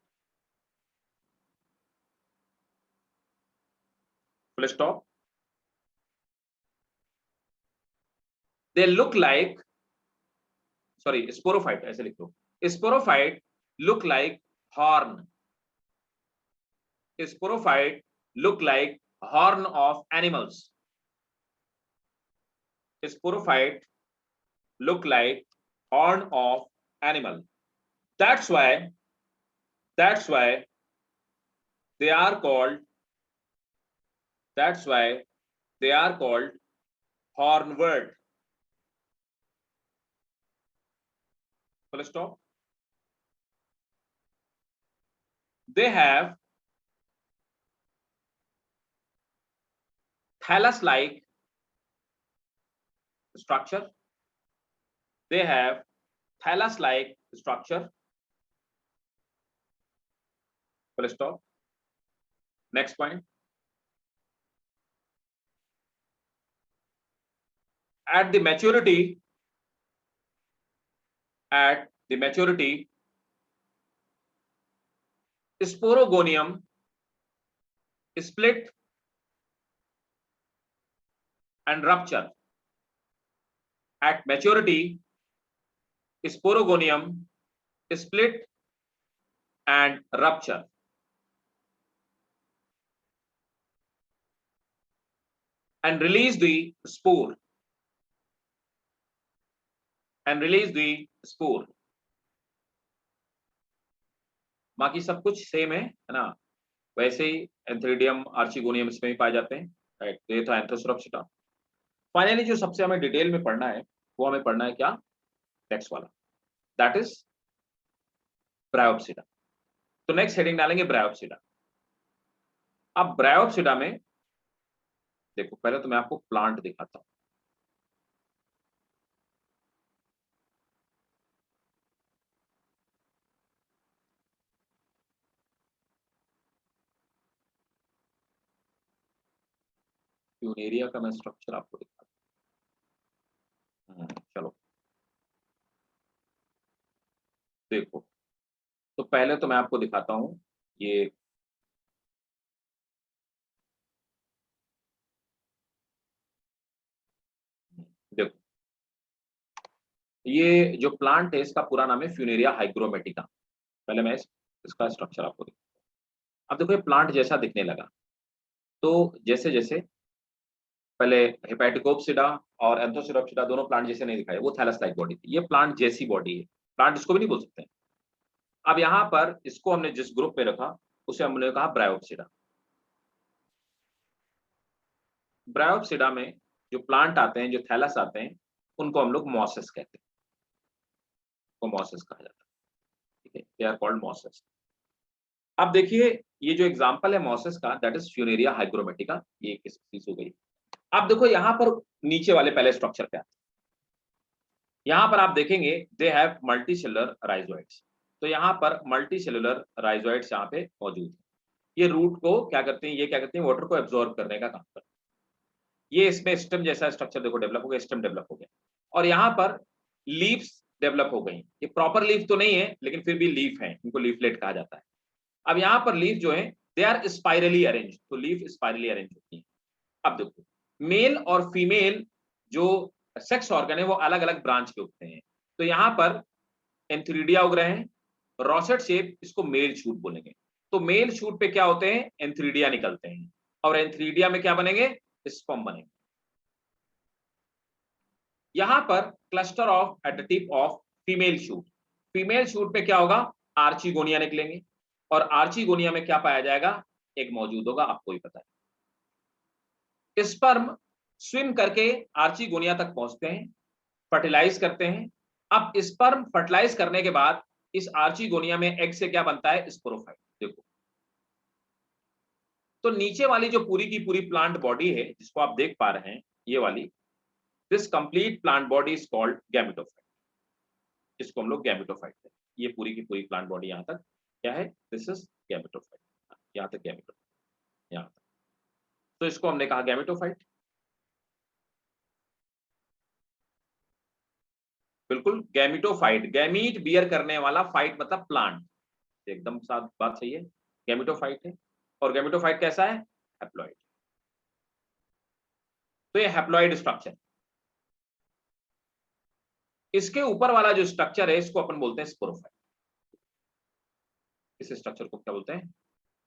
Full stop. They look like, sorry, sporophyte ऐसे लिख दो। Sporophyte look like horn. Sporophyte look like horn of animals. Sporophyte look like horn of animal. That's why they are called hornwort. Full stop. They have thallus-like structure. They have thallus-like structure. Full stop. Next point. At the maturity, sporogonium split and rupture. At maturity, sporogonium split and rupture. And release the spore. बाकी सब कुछ same है ना, वैसे ही antheridium archegonium इसमें भी पाए जाते हैं, राइट। ये था एंथोसोरप्सिटा। फाइनली जो सबसे हमें डिटेल में पढ़ना है वो हमें पढ़ना है क्या, टेक्स्ट वाला, दैट इज ब्रायोप्सिडा। तो नेक्स्ट हेडिंग डालेंगे ब्रायोप्सिडा। अब ब्रायोप्सिडा में देखो, पहले तो मैं आपको प्लांट दिखाता हूं। फ्यूनेरिया का मैं स्ट्रक्चर आपको दिखाता हूं। चलो देखो, तो पहले तो मैं आपको दिखाता हूं ये देखो, ये जो प्लांट है इसका पूरा नाम है फ्यूनेरिया हाइग्रोमेटिका। पहले मैं इसका स्ट्रक्चर आपको दिखाता हूं। अब देखो ये प्लांट जैसा दिखने लगा, तो जैसे जैसे पहले हेपेटिकोप्सिडा और एंथोसोरप्सिडा दोनों प्लांट जैसे नहीं दिखाए, वो थैलस लाइक बॉडी थी। ये प्लांट जैसी बॉडी है, प्लांट इसको भी नहीं बोल सकते। अब यहाँ पर इसको हमने जिस ग्रुप में रखा उसे हमने कहा ब्रायोप्सिडा। ब्रायोप्सिडा में जो प्लांट आते हैं, जो थैलस आते हैं, उनको हम लोग मॉसेस कहते हैं, को मॉसेस कहा जाता है, ठीक है, दे आर कॉल्ड मॉसेस। अब देखिए ये जो एग्जांपल है मॉसेस का, दैट इज फ्यूनेरिया हाइग्रोमेटिका। ये किस चीज हो गई। अब देखो यहाँ पर नीचे वाले पहले स्ट्रक्चर पे आते हैं। यहाँ पर आप देखेंगे दे हैव मल्टीसेलुलर राइजोइड्स। तो यहाँ पर मल्टीसेलुलर राइजोइड्स यहाँ पे मौजूद है। ये रूट को क्या करते हैं, ये क्या करते हैं, वाटर को एब्जॉर्ब करने का काम करते हैं। ये इसमें स्टेम जैसा स्ट्रक्चर देखो डेवलप हो गया, स्टेम डेवलप हो गया, और यहाँ पर लीव्स डेवलप हो गई। ये प्रॉपर लीफ तो नहीं है लेकिन फिर भी लीफ है, इनको लीफलेट कहा जाता है। अब यहाँ पर लीफ जो है दे आर स्पाइरली अरेंज, तो लीफ स्पाइरली अरेंज होती है। अब देखो मेल और फीमेल जो सेक्स ऑर्गन है वो अलग अलग ब्रांच के उगते हैं। तो यहाँ पर एंथ्रीडिया उग रहे हैं, रोसेट शेप, इसको मेल शूट बोलेंगे। तो मेल शूट पे क्या होते हैं, एंथ्रीडिया निकलते हैं, और एंथ्रीडिया में क्या बनेंगे, स्पर्म बनेंगे। यहां पर cluster of at the tip of female shoot, female shoot पे क्या होगा, आर्चिगोनिया निकलेंगे, और आर्चिगोनिया में क्या पाया जाएगा, एक मौजूद होगा, आपको ही पता है। स्पर्म स्विम करके आर्चिगोनिया तक पहुंचते हैं, फर्टिलाइज करते हैं। अब स्पर्म फर्टिलाइज करने के बाद इस आर्चिगोनिया में एग से क्या बनता है, स्पोरोफाइट। देखो तो नीचे वाली जो पूरी की पूरी प्लांट बॉडी है जिसको आप देख पा रहे हैं, ये वाली, this complete plant body is called gametophyte, इसको हम लोग गैमेटोफाइट कहते हैं। ये पूरी की पूरी प्लांट बॉडी यहाँ तक क्या है, दिस इज गैमेटोफाइट, यहाँ तक गैमेटोफाइट, यहाँ तक, तो इसको हमने कहा गैमेटोफाइट। बिल्कुल गैमेटोफाइट, गैमीट बियर करने वाला, फाइट मतलब प्लांट, एकदम साथ बात सही है, गैमेटोफाइट है। और गैमेटोफाइट कैसा है, हैप्लॉइड। तो ये हैप्लॉइड स्ट्रक्चर, इसके ऊपर वाला जो स्ट्रक्चर है इसको अपन बोलते हैं स्पोरोफाइट। इस स्ट्रक्चर को क्या बोलते हैं,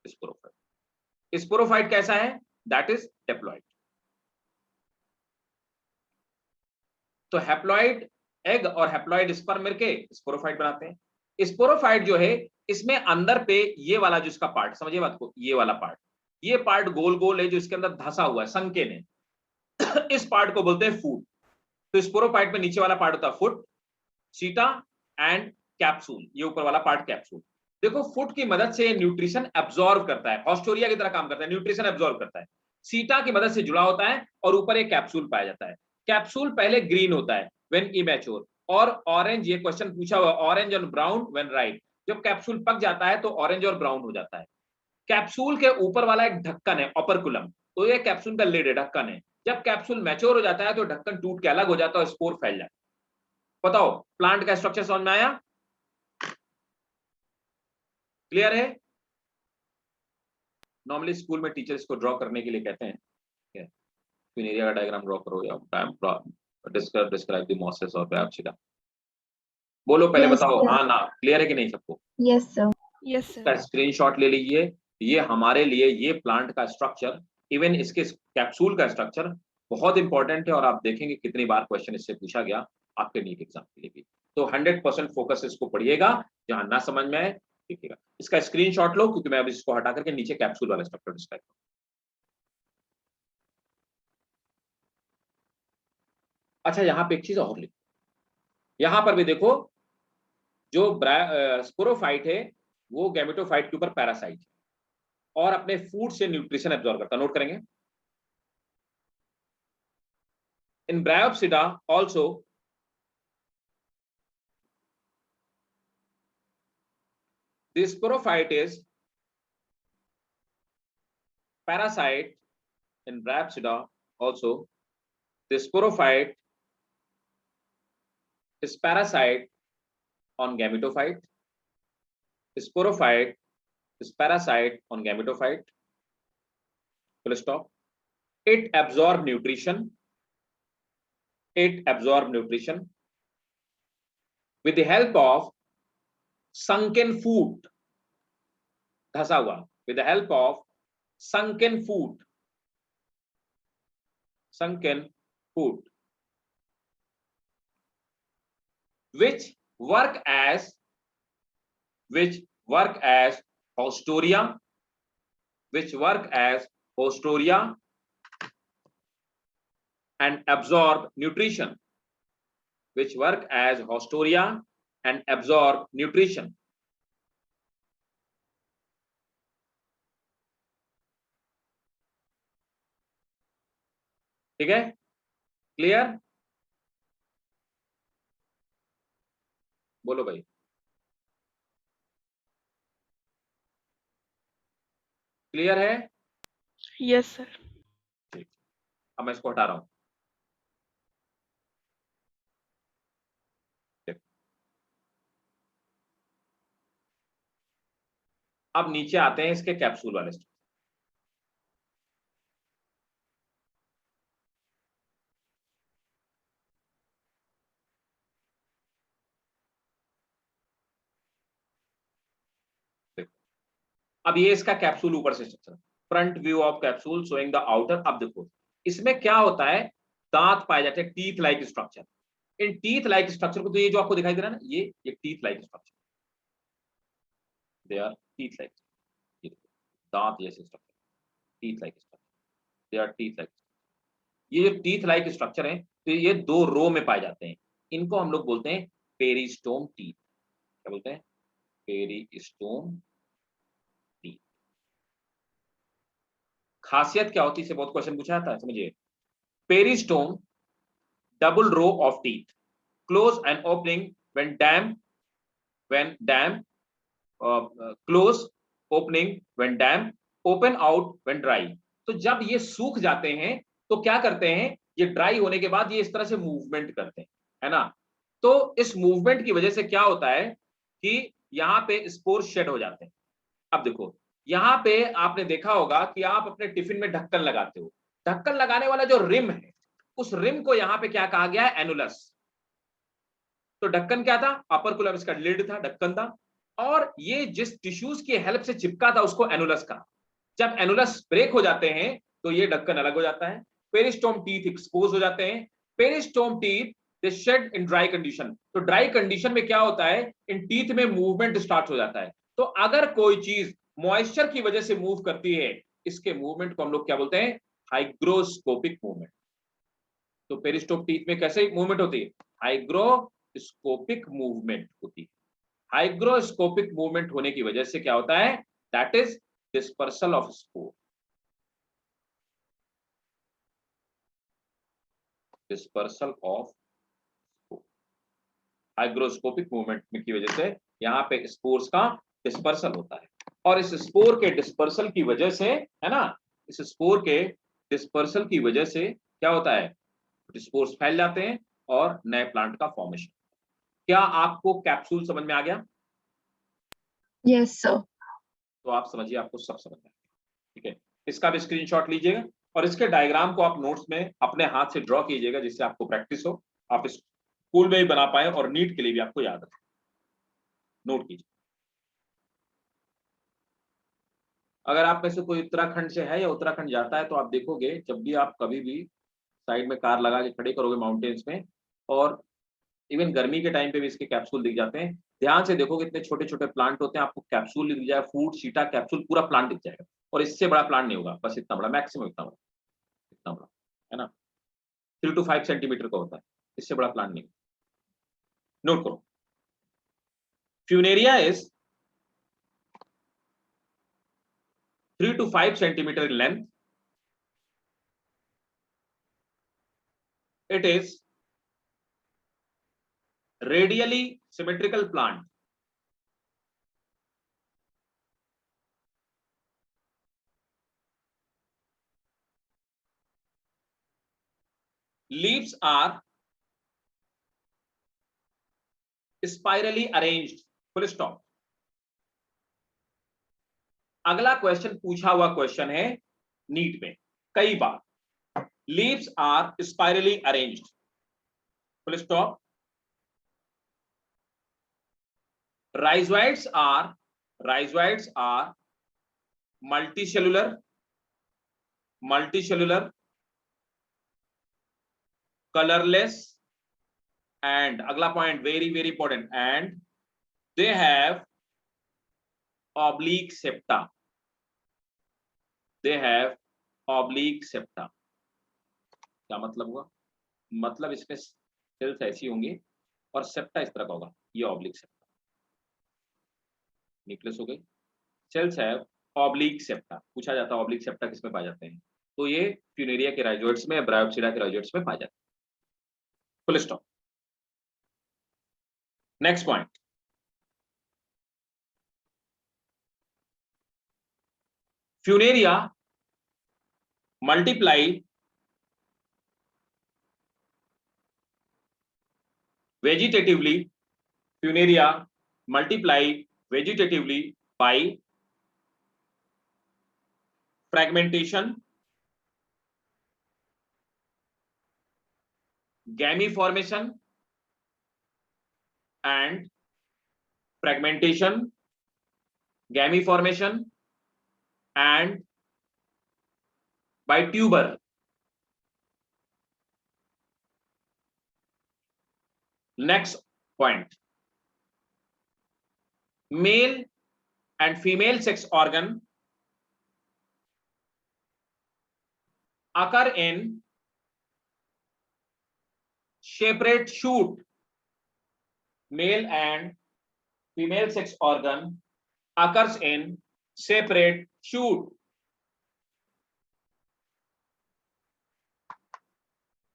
स्पोरोफाइट। स्पोरोफाइट कैसा है, दैट इज डिप्लॉइड। तो हैप्लॉइड एग और हैप्लॉइड स्पर्म मिलके स्पोरोफाइट बनाते हैं। स्पोरोफाइट जो है इसमें अंदर पे ये वाला जो इसका पार्ट, समझिए बात को, ये वाला पार्ट, ये पार्ट गोल गोल है जो इसके अंदर धंसा हुआ है, संकेन है इस पार्ट को बोलते हैं फूट। तो स्पोरोफाइट में नीचे वाला पार्ट होता है फुट, सीटा एंड कैप्सूल, ये ऊपर वाला पार्ट कैप्सूल। देखो फुट की मदद से न्यूट्रिशन एब्जॉर्ब करता है, हॉस्टोरिया की तरह काम करता है, न्यूट्रिशन एब्जॉर्ब करता है। सीटा की मदद से जुड़ा होता है और ऊपर एक कैप्सूल पाया जाता है। कैप्सूल पहले ग्रीन होता है व्हेन इमैच्योर, और ऑरेंज, ये क्वेश्चन पूछा हुआ, ऑरेंज और ब्राउन व्हेन राइप। जब कैप्सूल पक जाता है तो ऑरेंज और ब्राउन हो जाता है। कैप्सूल के ऊपर वाला एक ढक्कन है ऑपरकुलम, तो ये कैप्सूल का लिड है, ढक्कन है। जब कैप्सूल मैच्योर हो जाता है तो ढक्कन टूट के अलग हो जाता है और स्पोर फैल जाता है। बताओ प्लांट का स्ट्रक्चर समझ में आया, क्लियर है? नॉर्मली स्कूल में टीचर्स को ड्रॉ करने के लिए कहते हैं क्विनेरिया का डायग्राम ड्रॉ करो या डिस्क्राइब द मॉसेस और ब्रायोप्सिडा। बोलो पहले Yes, बताओ, sir. हाँ ना, क्लियर है कि नहीं सबको? Yes, sir. Yes, इसका sir. स्क्रीनशॉट ले लीजिए। ये हमारे लिए ये प्लांट का स्ट्रक्चर, इवन इसके कैप्सूल का स्ट्रक्चर बहुत इंपॉर्टेंट है, और आप देखेंगे कितनी बार क्वेश्चन इससे पूछा गया आपके नीट एग्जाम के लिए भी। तो 100% फोकस इसको पढ़िएगा, जहां ना समझ में आए देखिएगा। इसका स्क्रीनशॉट लो, क्योंकि मैं अब इसको हटा करके नीचे कैप्सूल वाला स्ट्रक्चर डिस्क्राइब करूंगा। अच्छा यहाँ पे एक चीज और लिखो, यहां पर भी देखो, जो स्पोरोफाइट है वो गैमेटोफाइट के ऊपर पैरासाइट है और अपने फूड से न्यूट्रिशन एब्जॉर्ब करता है। नोट करेंगे, इन Bryopsida also the sporophyte is parasite. In Brapsida also the sporophyte is parasite on gametophyte. Sporophyte is parasite on gametophyte. Full stop. It absorb nutrition. It absorb nutrition with the help of sunken food. धसा हुआ, with the help of sunken food. Sunken food, which work as haustoria, which work as haustoria and absorb nutrition, which work as haustoria and absorb nutrition. ठीक है, clear? बोलो भाई, clear है? Yes, sir. ठीक, अब मैं इसको हटा रहा हूं। अब नीचे आते हैं इसके कैप्सूल वाले स्ट्रक्चर। अब ये इसका कैप्सूल ऊपर से structure, front view of capsule showing the outer. अब देखो इसमें क्या होता है, दांत पाए जाते हैं, teeth like structure. In teeth like structure को, तो ये जो आपको दिखाई दे रहा है ना, ये teeth like structure, they are teeth like, दांत जैसे structure, teeth like structure, they are teeth like. ये जो टीथ लाइक स्ट्रक्चर है, तो ये दो रो में पाए जाते हैं। इनको हम लोग बोलते हैं पेरिस्टोम टीथ। क्या बोलते हैं? Peristome teeth. खासियत क्या होती है, इससे बहुत क्वेश्चन पूछा जाता है, समझिए। peristome, double row of teeth, close and opening when damp, close, opening when damp, open out when dry. तो जब ये सूख जाते हैं तो क्या करते हैं, ये ड्राई होने के बाद ये इस तरह से मूवमेंट करते हैं, है ना। तो इस मूवमेंट की वजह से क्या होता है कि यहाँ पे स्पोर शेड हो जाते हैं। अब देखो यहाँ पे आपने देखा होगा कि आप अपने टिफिन में ढक्कन लगाते हो, ढक्कन लगाने वाला जो रिम है उस रिम को यहाँ पे क्या कहा गया है, एनुलस। तो ढक्कन क्या था, अपर कुलम, इसका लिड था, ढक्कन था, और ये जिस टिश्यूज की हेल्प से चिपका था उसको एनुलस कहा। जब एनुलस ब्रेक हो जाते हैं तो ये ढक्कन अलग हो जाता है, पेरिस्टोम टीथ एक्सपोज हो जाते हैं। Peristome teeth they shed in dry condition. तो ड्राई कंडीशन में क्या होता है, इन टीथ में मूवमेंट स्टार्ट हो जाता है। तो अगर कोई चीज मॉइस्चर की वजह से मूव करती है, इसके मूवमेंट को हम लोग क्या बोलते हैं, हाइग्रोस्कोपिक मूवमेंट। तो पेरिस्टोम टीथ में कैसे मूवमेंट होती है, हाइग्रोस्कोपिक मूवमेंट होती है। हाइग्रोस्कोपिक मूवमेंट होने की वजह से क्या होता है, that is dispersal of spore. Dispersal of spore, hygroscopic movement की वजह से यहां पे स्पोर्स का डिस्पर्सल होता है। और इस स्पोर के डिस्पर्सल की वजह से, है ना, इस स्पोर के डिस्पर्सल की वजह से क्या होता है, स्पोर्स फैल जाते हैं और नए प्लांट का फॉर्मेशन। क्या आपको कैप्सूल समझ में आ गया? Yes sir. तो आप समझिए, आपको सब समझ में आ गया, ठीक है। इसका भी स्क्रीनशॉट लीजिएगा और इसके डायग्राम को आप नोट्स में अपने हाथ से ड्रॉ कीजिएगा, जिससे आपको प्रैक्टिस हो, आप स्कूल में भी बना पाए और नीट के लिए भी आपको याद रहे। नोट कीजिए। अगर आप में से कोई उत्तराखंड से है या उत्तराखंड जाता है तो आप देखोगे, जब भी आप कभी भी साइड में कार लगा के खड़े करोगे माउंटेन्स में, और इवन गर्मी के टाइम पे भी इसके कैप्सूल दिख जाते हैं, ध्यान से देखोगे इतने छोटे छोटे प्लांट होते हैं, आपको कैप्सूल दिख जाएगा, फूट, शीटा, कैप्सूल, पूरा प्लांट दिख जाएगा। और इससे बड़ा प्लांट नहीं होगा, बस इतना बड़ा, मैक्सिमम इतना बड़ा, इतना बड़ा, है ना, 3 to 5 सेंटीमीटर का होता है, इससे बड़ा प्लांट नहीं। नोट करो, Funaria is 3 to 5 centimeter in length. It is radially symmetrical plant. Leaves are spirally arranged. Full stop. अगला क्वेश्चन पूछा हुआ क्वेश्चन है नीट में कई बार, leaves are spirally arranged, full stop. rhizoids are multicellular, colorless, and अगला point very very important, and they have oblique septa. They have oblique septa. क्या मतलब हुआ, मतलब इसमें सेल्स ऐसी होंगी और सेप्टा इस तरह का होगा, ये ऑब्लिक सेप्टा। न्यूक्लियस हो गई, सेल्स है ऑब्लिक सेप्टा। पूछा जाता है ऑब्लिक सेप्टा किस में पाए जाते हैं, तो ये फ्यूनेरिया के राइजोइड्स में, ब्रायोप्सिडा के राइजोइड्स में पाए जाते हैं। Full stop. Next point, Funaria multiply vegetatively, Funaria multiply vegetatively by fragmentation, gamete formation, and fragmentation, gamete formation, and by tuber. Next point, male and female sex organ occur in separate shoot. Male and female sex organ occurs in separate shoot.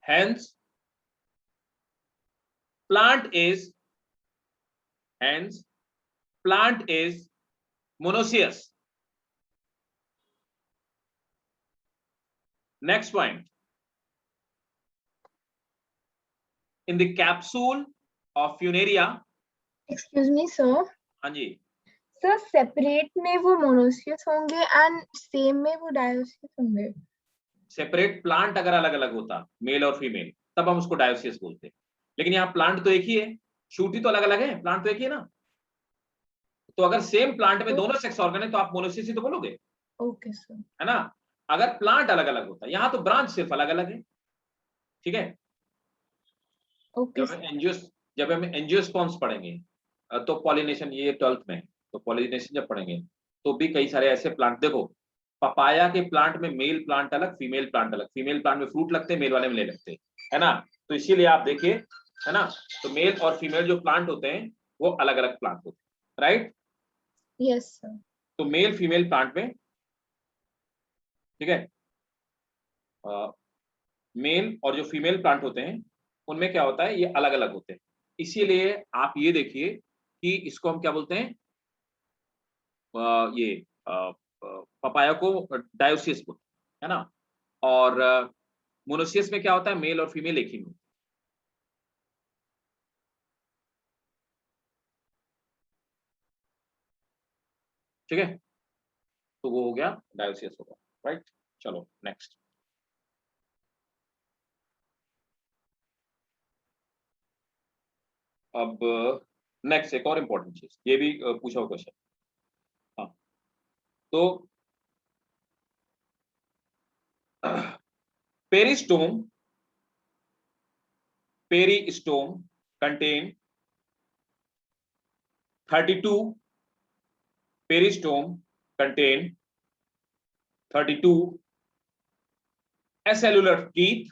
hence plant is monoecious. Next point, in the capsule of Funaria, Excuse me, sir. हाँ जी, sir separate में वो monoecious होंगे and same में वो dioecious होंगे. Separate plant अगर अलग अलग होता, मेल और फीमेल, तब हम उसको डायोसियस बोलते. लेकिन यहाँ प्लांट तो एक ही है, शूटी तो अलग अलग है, प्लांट तो एक ही है ना. तो अगर सेम प्लांट में दोनों सेक्स ऑर्गन है तो आप मोनोसियस ही तो बोलोगे, ओके सर. है ना. अगर प्लांट अलग अलग होता, यहाँ तो ब्रांच सिर्फ अलग अलग है. ठीक है. ओके जब हम एंजियोस्पर्म्स पढ़ेंगे तो पॉलिनेशन, ये 12th में है, तो पॉलिनेशन जब पढ़ेंगे तो भी कई सारे ऐसे प्लांट, देखो पपाया के प्लांट में मेल प्लांट अलग, फीमेल प्लांट अलग. फीमेल प्लांट में फ्रूट लगते हैं, मेल वाले में ले लगते हैं, है ना. तो इसीलिए आप देखिए, है ना, तो मेल और फीमेल जो प्लांट होते हैं वो अलग अलग प्लांट होते हैं, राइट. Yes sir. तो मेल फीमेल प्लांट में, ठीक है, मेल और जो फीमेल प्लांट होते हैं उनमें क्या होता है, ये अलग अलग होते हैं. इसीलिए आप ये देखिए कि इसको हम क्या बोलते हैं, ये पपाया को डायोसियस बोलते हैं, है ना. और मोनोसियस में क्या होता है, मेल और फीमेल एक ही में. ठीक है, तो वो हो गया, डायोसियस होगा, राइट. चलो नेक्स्ट. अब नेक्स्ट एक और इंपॉर्टेंट चीज, ये भी पूछा हुआ क्वेश्चन. हाँ, तो peristome contain 32 peristome contain 32 acellular teeth.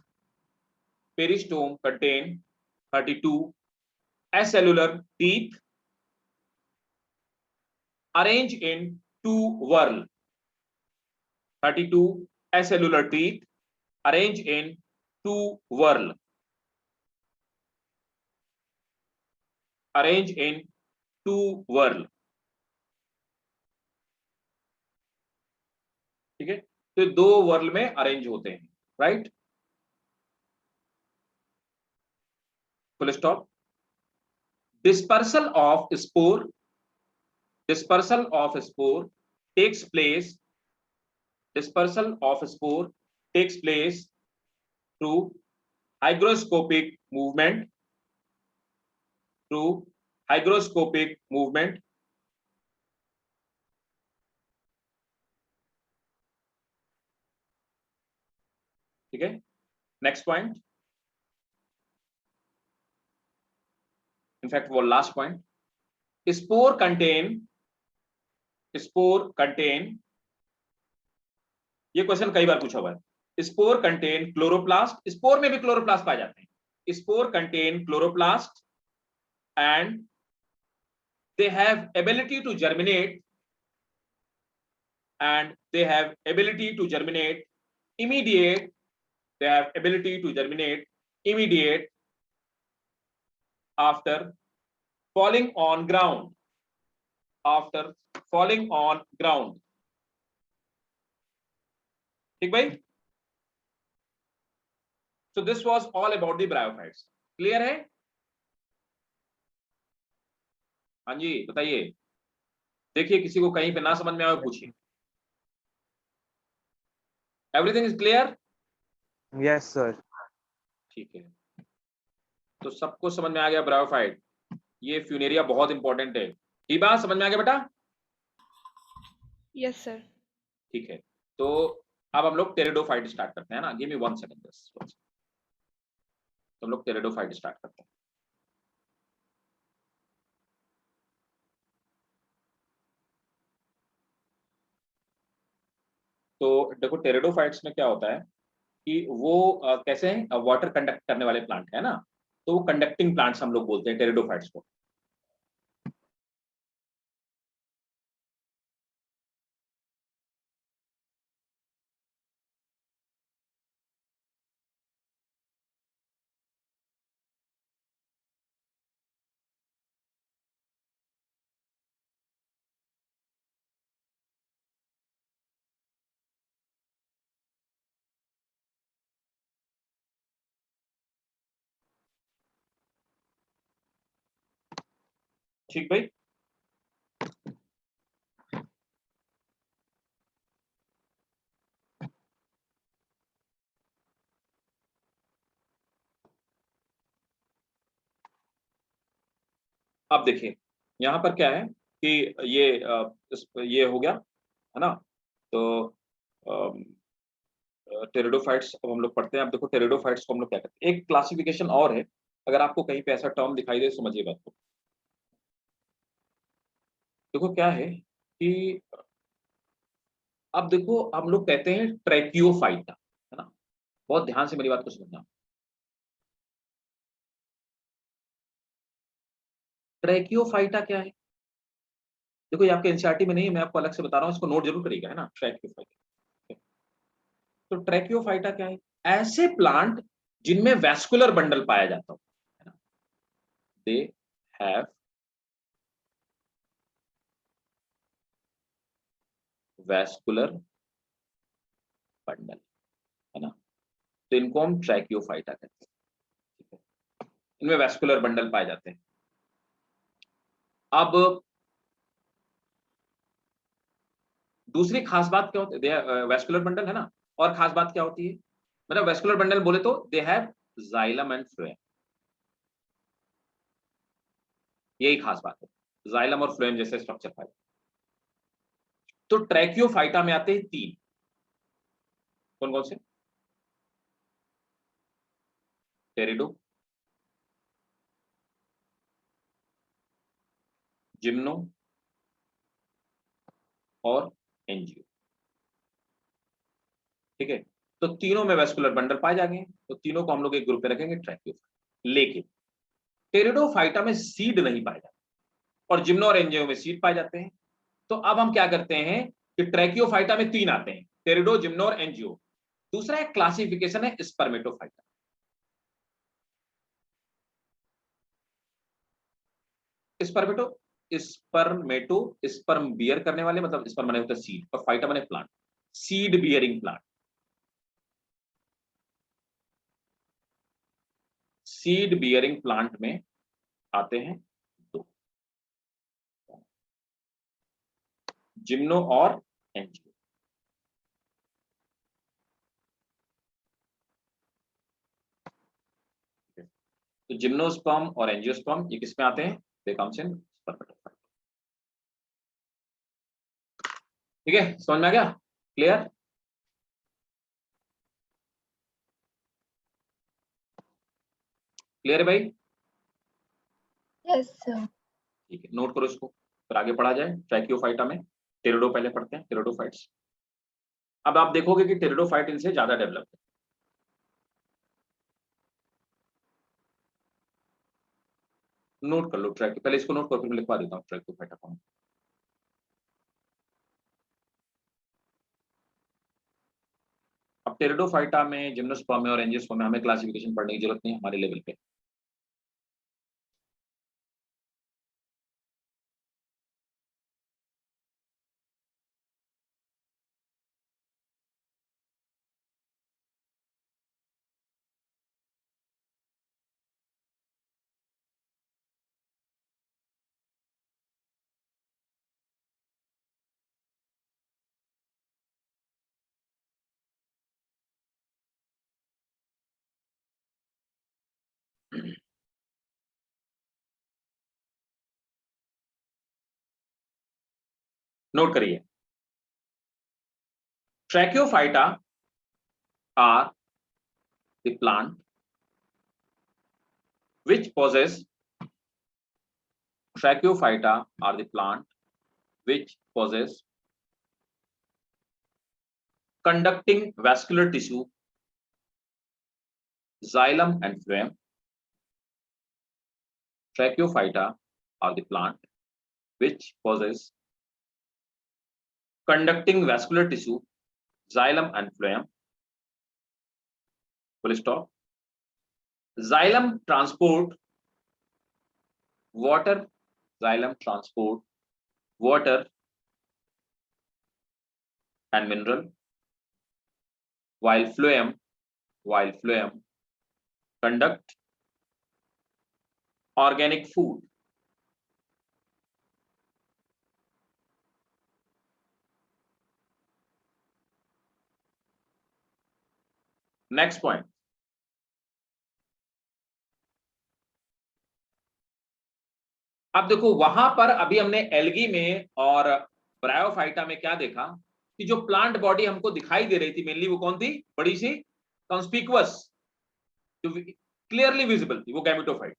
Peristome contain 32 acellular teeth arranged in two whorl. 32 acellular teeth arranged in two whorl. Arranged in two whorl. ठीक है, तो दो वर्ल में अरेंज होते हैं, right. Full stop. Dispersal of spore takes place. Dispersal of spore takes place through hygroscopic movement. Through hygroscopic movement. ठीक है. Next point, in fact वो लास्ट पॉइंट. स्पोर कंटेन, ये क्वेश्चन कई बार पूछा हुआ है. Spore contain chloroplast. स्पोर में भी क्लोरोप्लास्ट पाए जाते हैं. Spore contain chloroplast and they have ability to germinate, and they have ability to germinate immediate. They have ability to germinate immediate after falling on ground. After falling on ground. ठीक भाई. So this was all about the bryophytes. Clear है? हाँ जी, बताइए. देखिए किसी को कहीं पे ना समझ में आए पूछिए. Everything is clear? Yes sir. ठीक है, तो सबको समझ में आ गया ब्रायोफाइट. ये फ्यूनेरिया बहुत इंपॉर्टेंट है. ये बात समझ में आ गया बेटा? Yes sir. ठीक है, तो अब हम लोग टेरिडोफाइट स्टार्ट करते हैं ना. गिव मी 1 सेकंड बस. तो हम लोग टेरिडोफाइट स्टार्ट करते हैं. तो देखो टेरिडोफाइट्स में क्या होता है कि वो कैसे हैं, वाटर कंडक्ट करने वाले प्लांट है ना. तो वो कंडक्टिंग प्लांट्स हम लोग बोलते हैं टेरिडोफाइट्स को. ठीक भाई। अब देखिए यहाँ पर क्या है कि ये हो गया है ना। तो टेरिडोफाइट्स अब हम लोग पढ़ते हैं। अब देखो टेरिडोफाइट्स को हम लोग क्या करते हैं, एक क्लासिफिकेशन और है, अगर आपको कहीं पे ऐसा टर्म दिखाई दे समझिए बात को। देखो क्या है कि अब देखो हम लोग कहते हैं ट्रैकियोफाइटा, है ना। बहुत ध्यान से मेरी बात को समझना। ट्रैकियोफाइटा क्या है? देखो ये आपके एनसीईआरटी में नहीं है, मैं आपको अलग से बता रहा हूँ, इसको नोट जरूर करिएगा, है ना। ट्रैकियोफाइटा, तो ट्रैकियोफाइटा क्या है? ऐसे प्लांट जिनमें वैस्कुलर बंडल पाया जाता हो, है ना। दे हैव वैस्कुलर बंडल, है ना। तो इनको हम ट्रैकियोफाइटा कहते हैं, ठीक है। इनमें वैस्कुलर बंडल पाए जाते हैं। अब दूसरी खास बात क्या होती है, वैस्कुलर बंडल है ना, और खास बात क्या होती है, मतलब वैस्कुलर बंडल बोले तो they have xylem and phloem, यही खास बात है, जाइलम और फ्लोएम जैसे स्ट्रक्चर पाए। तो ट्रैकियोफाइटा में आते हैं 3, कौन कौन से? टेरिडो, जिम्नो और एंजियो, ठीक है। तो तीनों में वैस्कुलर बंडल पाए जाएंगे, तो तीनों को हम लोग एक ग्रुप में रखेंगे ट्रैकियोफाइटा। लेकिन टेरिडोफाइटा में सीड नहीं पाए जाते, और जिम्नो और एंजियो में सीड पाए जाते हैं। तो अब हम क्या करते हैं कि ट्रैकियोफाइटा में 3 आते हैं, टेरिडो, जिम्नो और एंजियो। दूसरा एक क्लासिफिकेशन है स्पर्मेटोफाइटा। स्पर्मेटो, स्पर्मेटो स्पर्म बियर करने वाले, मतलब स्पर्म माने होता है सीड, और फाइटा माने plant, seed bearing plant. Seed bearing plant में आते हैं 2, जिम्नो और एंजियो। तो जिम्नोस्पर्म और एंजियोस्पर्म ये किस में आते हैं? They comes in Spermatophyta. ठीक है, समझ में आ गया? क्लियर? क्लियर है भाई? Yes, sir. ठीक है, नोट करो इसको, फिर आगे पढ़ा जाए। ट्रैकियोफाइटा में टेरिडो पहले पढ़ते हैं, टेरिडोफाइट्स। अब आप देखोगे कि टेरिडोफाइट इनसे ज्यादा डेवलप है। नोट कर लो ट्रैक, पहले इसको नोट करो, फिर मैं लिखवा देता हूँ ट्रैकियोफाइटा कौन। अब टेरिडोफाइटा में, जिम्नोस्पर्म में और एंजियोस्पर्म में हमें क्लासिफिकेशन पढ़ने की जरूरत नहीं है हमारे लेवल पे। नोट करिए, Tracheophyta are the plant which possess Trachyophyta are the plant which possess conducting vascular tissue, xylem and phloem. Trachyophyta are the plant which possess conducting vascular tissue, xylem and phloem. Full stop. Xylem transport water, xylem transport water and mineral, while phloem conduct organic food. Next point, अब देखो वहां पर अभी हमने algae में और bryophyta में क्या देखा कि जो प्लांट बॉडी हमको दिखाई दे रही थी मेनली वो कौन थी, बड़ी सी कॉन्स्पिकुअस जो क्लियरली विजिबल थी, वो गैमेटोफाइट।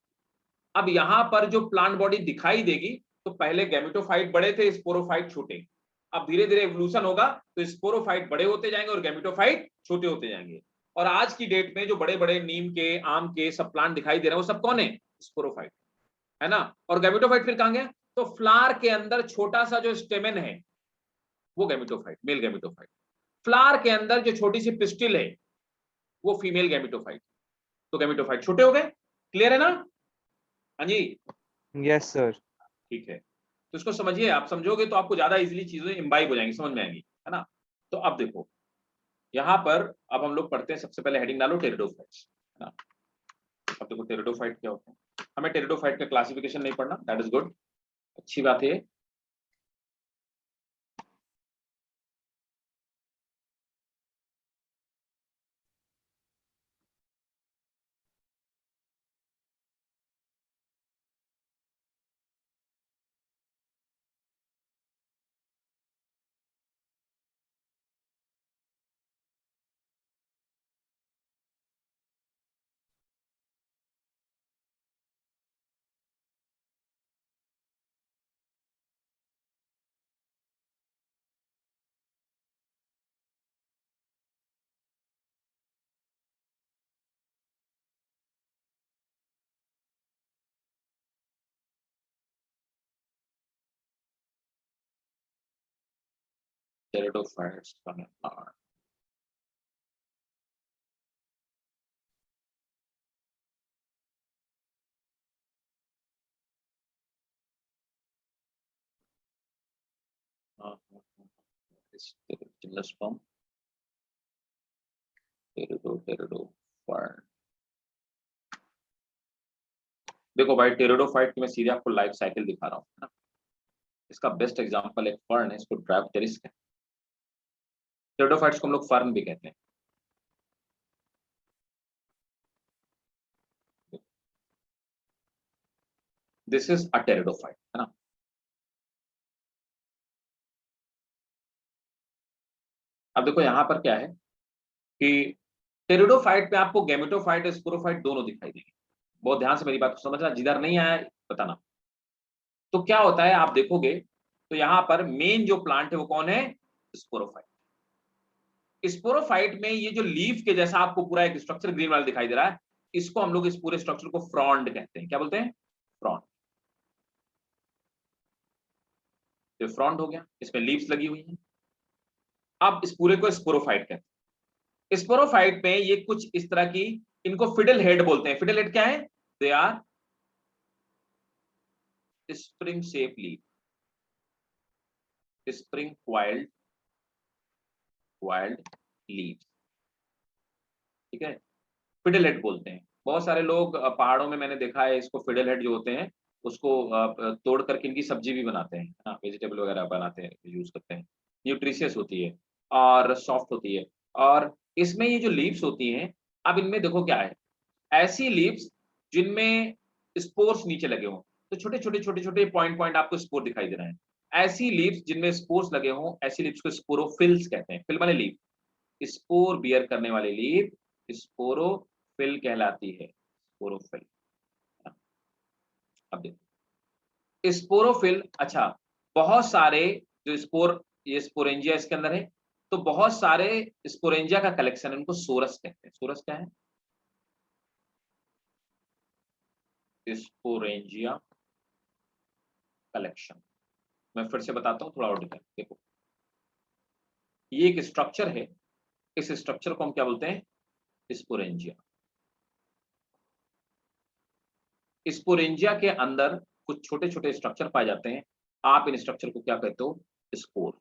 अब यहां पर जो प्लांट बॉडी दिखाई देगी तो पहले गैमेटोफाइट बड़े थे, स्पोरोफाइट छोटे। अब धीरे धीरे एवोल्यूशन होगा तो स्पोरोफाइट बड़े होते जाएंगे और गैमेटोफाइट छोटे होते जाएंगे। और आज की डेट में जो बड़े बड़े नीम के, आम के सब प्लांट दिखाई दे रहे हैं वो सब कौन है, स्पोरोफाइट, है ना। और गैमेटोफाइट फिर कहां गया, तो फ्लावर के अंदर छोटा सा जो स्टेमेन है वो गैमेटोफाइट, मेल गैमेटोफाइट। फ्लावर के अंदर जो छोटी सी पिस्टिल है वो फीमेल गैमेटोफाइट। तो गैमेटोफाइट छोटे हो गए, क्लियर है ना। हाँ जी, यस सर। ठीक है, तो इसको समझिए, आप समझोगे तो आपको ज्यादा इजीली चीजें इम्बाइब हो जाएंगी, समझ में आएंगी, है ना। तो अब देखो यहां पर अब हम लोग पढ़ते हैं, सबसे पहले हेडिंग डालो टेरिडोफाइट्स, है ना। अब देखो टेरिडोफाइट क्या होता है, हमें टेरिडोफाइट का क्लासिफिकेशन नहीं पढ़ना, दैट इज गुड, अच्छी बात है। Pteridophytes coming are gymnosperm, pteridophyte. देखो भाई टेरिडोफाइट की मैं सीधे आपको लाइफ साइकिल दिखा रहा हूँ, है ना। इसका बेस्ट एग्जांपल एक फर्न है, इसको ड्रायोप्टेरिस कहते हैं। टेरिडोफाइट्स को हम लोग फर्न भी कहते हैं। दिस इज अ टेरिडोफाइट, है ना। अब देखो यहां पर क्या है कि टेरिडोफाइट में आपको गैमेटोफाइट और स्पोरोफाइट दोनों दिखाई देंगे। बहुत ध्यान से मेरी बात को समझना, जिधर नहीं आया बताना। तो क्या होता है आप देखोगे तो यहां पर मेन जो प्लांट है वो कौन है, स्पोरोफाइट। स्पोरोफाइट में ये जो लीफ के जैसा आपको पूरा एक स्ट्रक्चर ग्रीन वाला दिखाई दे रहा है, इसको हम लोग इस पूरे स्ट्रक्चर को फ्रॉन्ड कहते हैं। क्या बोलते हैं, फ्रॉन्ड। तो फ्रॉन्ड हो गया, इसमें लीव्स लगी हुई हैं। अब इस पूरे को स्पोरोफाइट कहते हैं। स्पोरोफाइट में ये कुछ इस तरह की, इनको फिडल हेड बोलते हैं। फिडल हेड क्या है, they are spring shape leaf, spring wild leaves, ठीक है, फिडल हेड बोलते हैं। बहुत सारे लोग पहाड़ों में मैंने देखा है इसको, फिडल हेड जो होते हैं उसको तोड़ करके इनकी सब्जी भी बनाते हैं, हाँ, वेजिटेबल वगैरह बनाते हैं, यूज करते हैं। न्यूट्रिशियस होती है और सॉफ्ट होती है। और इसमें ये जो लीव्स होती हैं, अब इनमें देखो क्या है, ऐसी लीव्स जिनमें स्पोर्स नीचे लगे हों, तो छोटे छोटे छोटे छोटे पॉइंट पॉइंट आपको स्पोर दिखाई दे रहे हैं। ऐसी लीव्स जिनमें स्पोर्स लगे हों, ऐसी लीव्स को स्पोरोफिल्स कहते हैं। फिल माने लीव, स्पोर बियर करने वाली लीव स्पोरोफिल कहलाती है, स्पोरोफिल। अब देखो स्पोरोफिल, अच्छा, बहुत सारे जो स्पोर, ये स्पोरेंजिया इसके अंदर है, तो बहुत सारे स्पोरेंजिया का कलेक्शन है, उनको सोरस कहते हैं। सोरस क्या है, स्पोरेंजिया कलेक्शन। मैं फिर से बताता हूं थोड़ा और डिटेल। देखो ये एक स्ट्रक्चर है, इस स्ट्रक्चर को हम क्या बोलते हैं, स्पोरेंजिया। स्पोरेंजिया के अंदर कुछ छोटे छोटे स्ट्रक्चर पाए जाते हैं, आप इन स्ट्रक्चर को क्या कहते हो, स्पोर।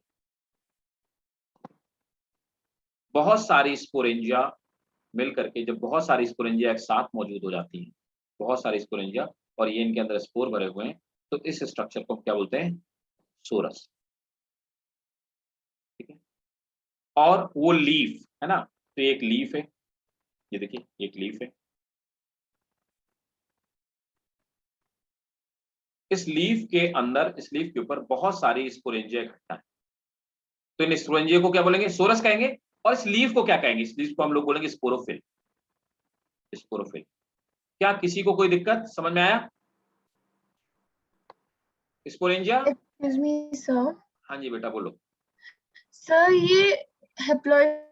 बहुत सारी स्पोरेंजिया मिल करके, जब बहुत सारी स्पोरेंजिया एक साथ मौजूद हो जाती हैं, बहुत सारी स्पोरेंजिया, और ये इनके अंदर स्पोर भरे हुए हैं, तो इस स्ट्रक्चर को क्या बोलते हैं, सोरस, ठीक है। और वो लीफ है ना, तो ये एक लीफ है, ये देखिए ये एक लीफ है, इस लीफ के अंदर, इस लीफ के ऊपर बहुत सारी स्पोरेंजिया इकट्ठा है, तो इन स्पोरेंजिया को क्या बोलेंगे? सोरस कहेंगे। और इस लीफ को क्या कहेंगे? इस लीफ को हम लोग बोलेंगे स्पोरोफिल। स्पोरोफिल। क्या किसी को कोई दिक्कत समझ में आया? स्पोरेंजिया। Excuse me sir. हाँ जी बेटा बोलो। सर ये हैप्लॉइड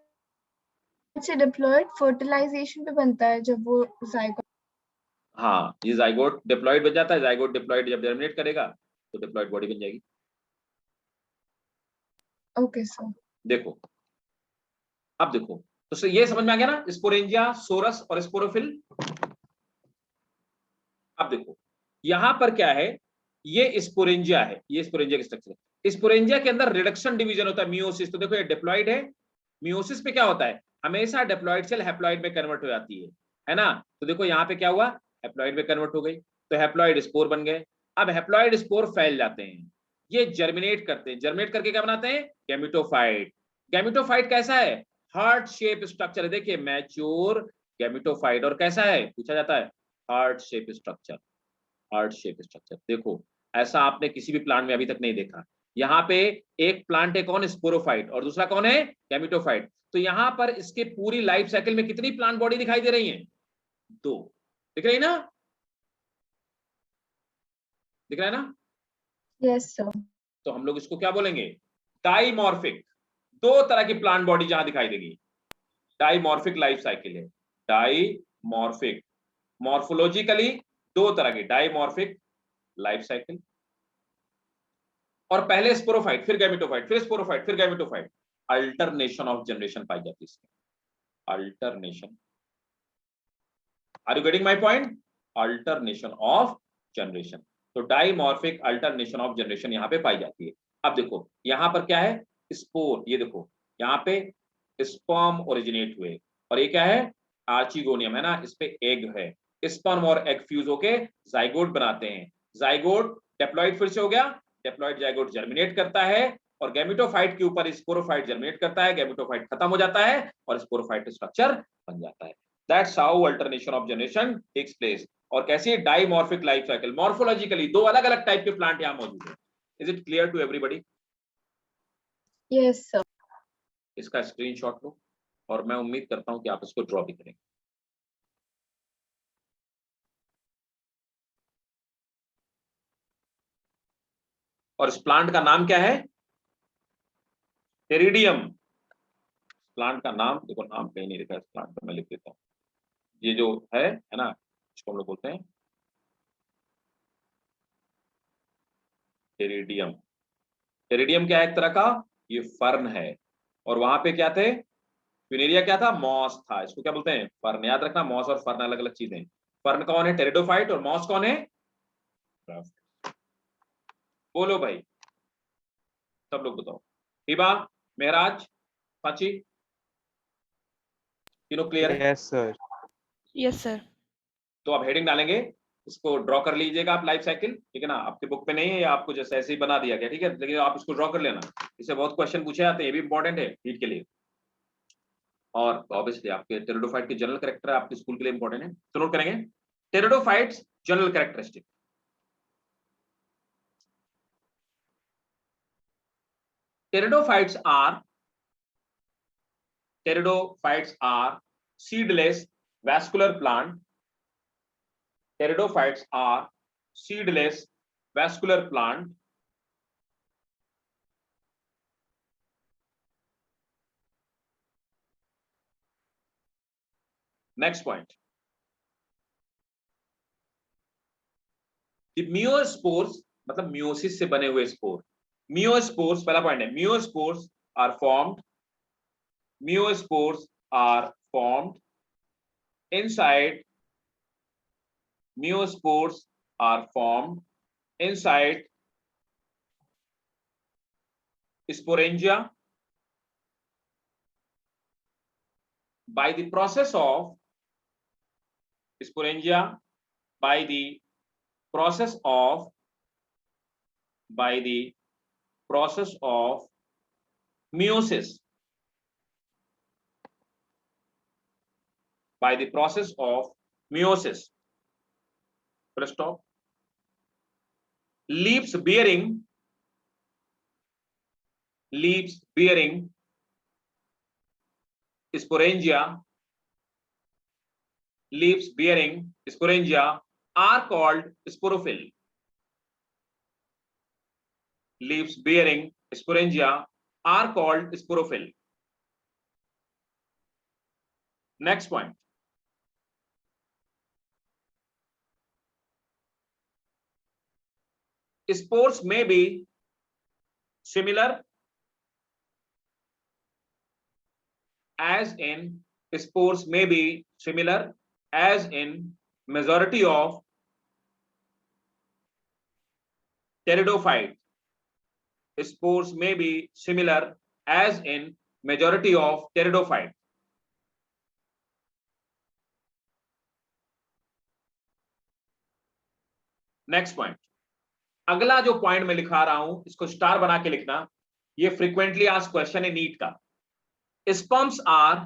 से डिप्लॉइड फर्टिलाइजेशन पे बनता है जब वो जायगोट। हाँ, ये जाइगोट डिप्लॉइड बन जाता है। जाइगोट डिप्लॉइड जब जर्मिनेट करेगा तो डिप्लॉइड बॉडी बन जाएगी। Okay sir. देखो, अब देखो, तो ये समझ में आ गया ना, स्पोरेंजिया, सोरस और स्पोरोफिल। अब देखो यहां पर क्या है, ये स्पोरेंजिया है, ये स्पोरेंजिया का स्ट्रक्चर है। स्पोरेंजिया के अंदर रिडक्शन डिवीजन होता है, मियोसिस। तो देखो ये डिप्लॉइड है, मियोसिस पे क्या होता है, हमेशा डिप्लॉइड सेल हैप्लॉइड में कन्वर्ट हो जाती है ना। तो देखो यहाँ पे क्या हुआ, हैप्लॉइड में कन्वर्ट हो गई, तो हैप्लॉइड स्पोर बन गए। अब हैप्लॉइड स्पोर फैल जाते हैं, ये जर्मिनेट करते हैं, जर्मिनेट करके क्या बनाते हैं? गैमेटोफाइट। गैमेटोफाइट कैसा है? हार्ट शेप स्ट्रक्चर है। देखिए मैच्योर गैमेटोफाइट, और कैसा है पूछा जाता है? Heart shape structure. Heart shape structure. देखो ऐसा आपने किसी भी प्लांट में अभी तक नहीं देखा। यहाँ पे एक प्लांट है कौन? स्पोरोफाइट, और दूसरा कौन है? गैमेटोफाइट। तो यहाँ पर इसके पूरी लाइफ साइकिल में कितनी प्लांट बॉडी दिखाई दे रही है? 2 दिख रही ना? दिख रहा है ना? Yes sir. तो हम लोग इसको क्या बोलेंगे? डाइमॉर्फिक। 2 तरह की प्लांट बॉडी जहां दिखाई देगी, डाइमॉर्फिक लाइफ साइकिल है। डाइमॉर्फिक, मॉर्फोलॉजिकली 2 तरह की डाइमॉर्फिक लाइफ साइकिल। और पहले स्पोरोफाइट, फिर गैमेटोफाइट, फिर स्पोरोफाइट, फिर गैमेटोफाइट। अल्टरनेशन ऑफ जनरेशन पाई जाती है इसमें। Alternation. Are you getting my point? Alternation of generation. तो डाइमॉर्फिक अल्टरनेशन ऑफ जनरेशन यहाँ पे पाई जाती है। अब देखो यहाँ पर क्या है? स्पोर। ये देखो यहाँ पे स्पर्म ओरिजिनेट हुए, और ये क्या है? आर्चिगोनियम है ना, इस पे एग है। स्पर्म और एग फ्यूज होके जाइगोट बनाते हैं। जाइगोट डिप्लॉइड फिर से हो गया, डिप्लॉइड जाइगोट जर्मिनेट करता है, और गैमेटोफाइट के ऊपर स्पोरोफाइट जर्मिनेट करता है, गैमेटोफाइट खत्म हो जाता है और स्पोरोफाइट स्ट्रक्चर बन जाता है। That's how alternation of generation takes place. और कैसी डाइमॉर्फिक लाइफ साइकिल, मॉर्फोलॉजिकली 2 अलग अलग टाइप के प्लांट यहाँ मौजूद है। Is it clear to everybody? Yes sir. इसका स्क्रीनशॉट लो, और मैं उम्मीद करता हूं कि आप इसको ड्रॉ भी करेंगे। और इस प्लांट का नाम क्या है? टेरिडियम। प्लांट का नाम देखो, नाम कहीं नहीं लिखा इस प्लांट का, मैं लिख देता हूँ। ये जो है ना, इसको हम लोग बोलते हैं टेरिडियम। टेरिडियम क्या है? एक तरह का ये फर्न है। और वहां पे क्या थे? फ्यूनेरिया क्या था? मॉस था। इसको क्या बोलते हैं? फर्न। याद रखना, मॉस और फर्न अलग अलग चीजें। फर्न कौन है? टेरिडोफाइट। और मॉस कौन है? बोलो भाई, सब लोग बताओ। हिबा, मेहराज, साची, तीनों क्लियर है? Yes sir. Yes, sir. तो अब हेडिंग डालेंगे, इसको ड्रॉ कर लीजिएगा आप, लाइफ साइकिल। ठीक है ना? आपके बुक पे नहीं है, या आपको जैसे ऐसे ही बना दिया गया, ठीक है, लेकिन आप इसको ड्रॉ कर लेना। इससे बहुत क्वेश्चन पूछे जाते हैं, ये भी इंपॉर्टेंट है नीट के लिए। और ऑब्वियसली आपके टेरिडोफाइट के जनरल कैरेक्टर आपके स्कूल के लिए इंपॉर्टेंट है, तो नोट करेंगे pteridophytes general characteristic. Pteridophytes are seedless vascular plant. Pteridophytes are seedless vascular plant. Next point. The meiospores मतलब मियोसिस से बने हुए स्पोर। मियोस्पोर्स पहला पॉइंट है, meiospores are formed, meiospores are formed inside, meiospores are formed inside sporangia by the process of sporangia by the process of meiosis. by the process of meiosis. Full stop. Leaves bearing sporangia, leaves bearing sporangia are called sporophyll. Leaves bearing sporangia are called sporophyll. Next point. Spores may be similar as in majority of pteridophyte. Spores may be similar as in majority of pteridophyte. Next point, अगला जो point मैं लिखा रहा हूं इसको star बना के लिखना, ये फ्रीक्वेंटली आस्क्ड क्वेश्चन है नीट का। स्पर्म्स आर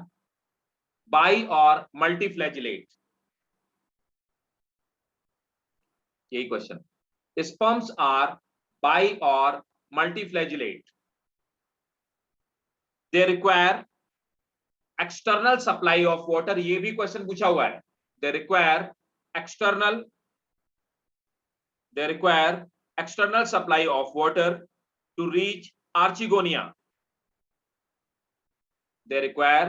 बाई और मल्टीफ्लैजिलेट, यही क्वेश्चन। स्पर्म्स आर बाई और multiflagellate, they require external supply of water, ये भी क्वेश्चन पूछा हुआ है। They require external supply of water to reach archegonia. They require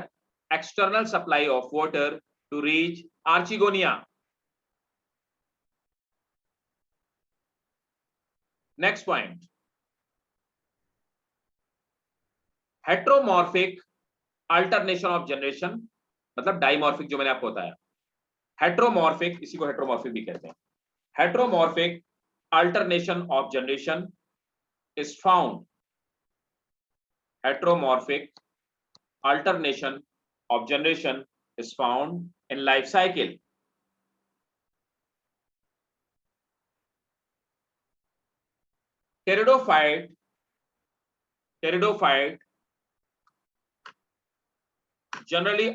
external supply of water to reach archegonia. Next point, heteromorphic alternation of generation, मतलब dimorphic जो मैंने आपको बताया। हेट्रोमॉर्फिक, इसी को हेट्रोमॉर्फिक भी कहते हैं। Heteromorphic alternation of generation is found, heteromorphic alternation of generation is found in life cycle. Pteridophyte generally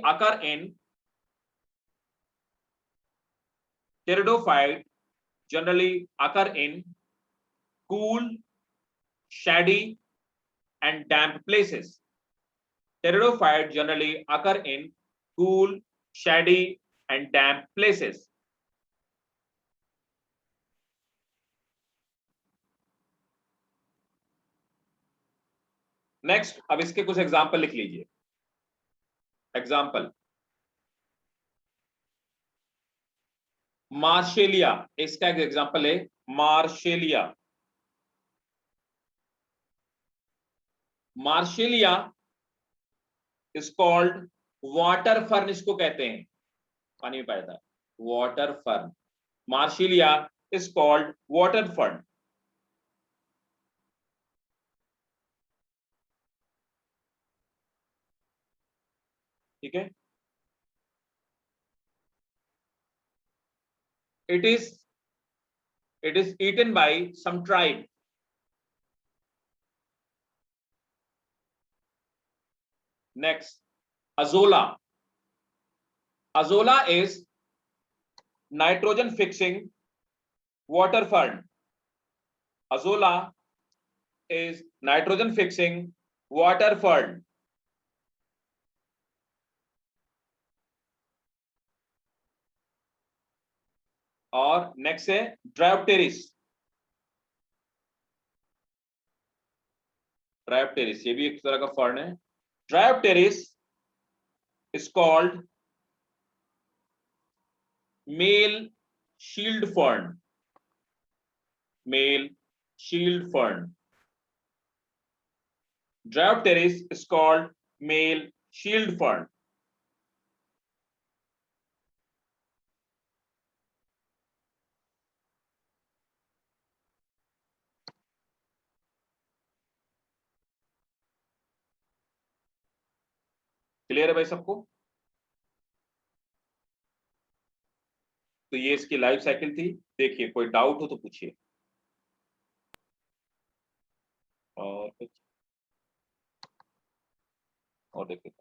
occur in cool, shady and damp places. Pteridophyte generally occur in cool, shady and damp places. Next, अब इसके कुछ example लिख लीजिए। Example, मार्शेलिया, इसका एक example है मार्शेलिया। मार्शेलिया is called water fern, इसको कहते हैं, पानी में पाया जाता है, water fern. मार्शेलिया is called water fern. ठीक है, it is eaten by some tribe. Next, azolla. Azolla is nitrogen fixing water fern. Azolla is nitrogen fixing water fern. और नेक्स्ट है ड्रायोप्टेरिस। ड्रायोप्टेरिस ये भी एक तरह का फर्न है। Dryopteris is called male shield fern. Male shield fern. Dryopteris is called male shield fern. Clear है भाई सबको? तो ये इसकी लाइफ साइकिल थी। देखिए, कोई डाउट हो तो पूछिए। और कुछ और देखिए,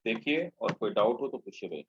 देखिए और कोई डाउट हो तो पूछिए भाई।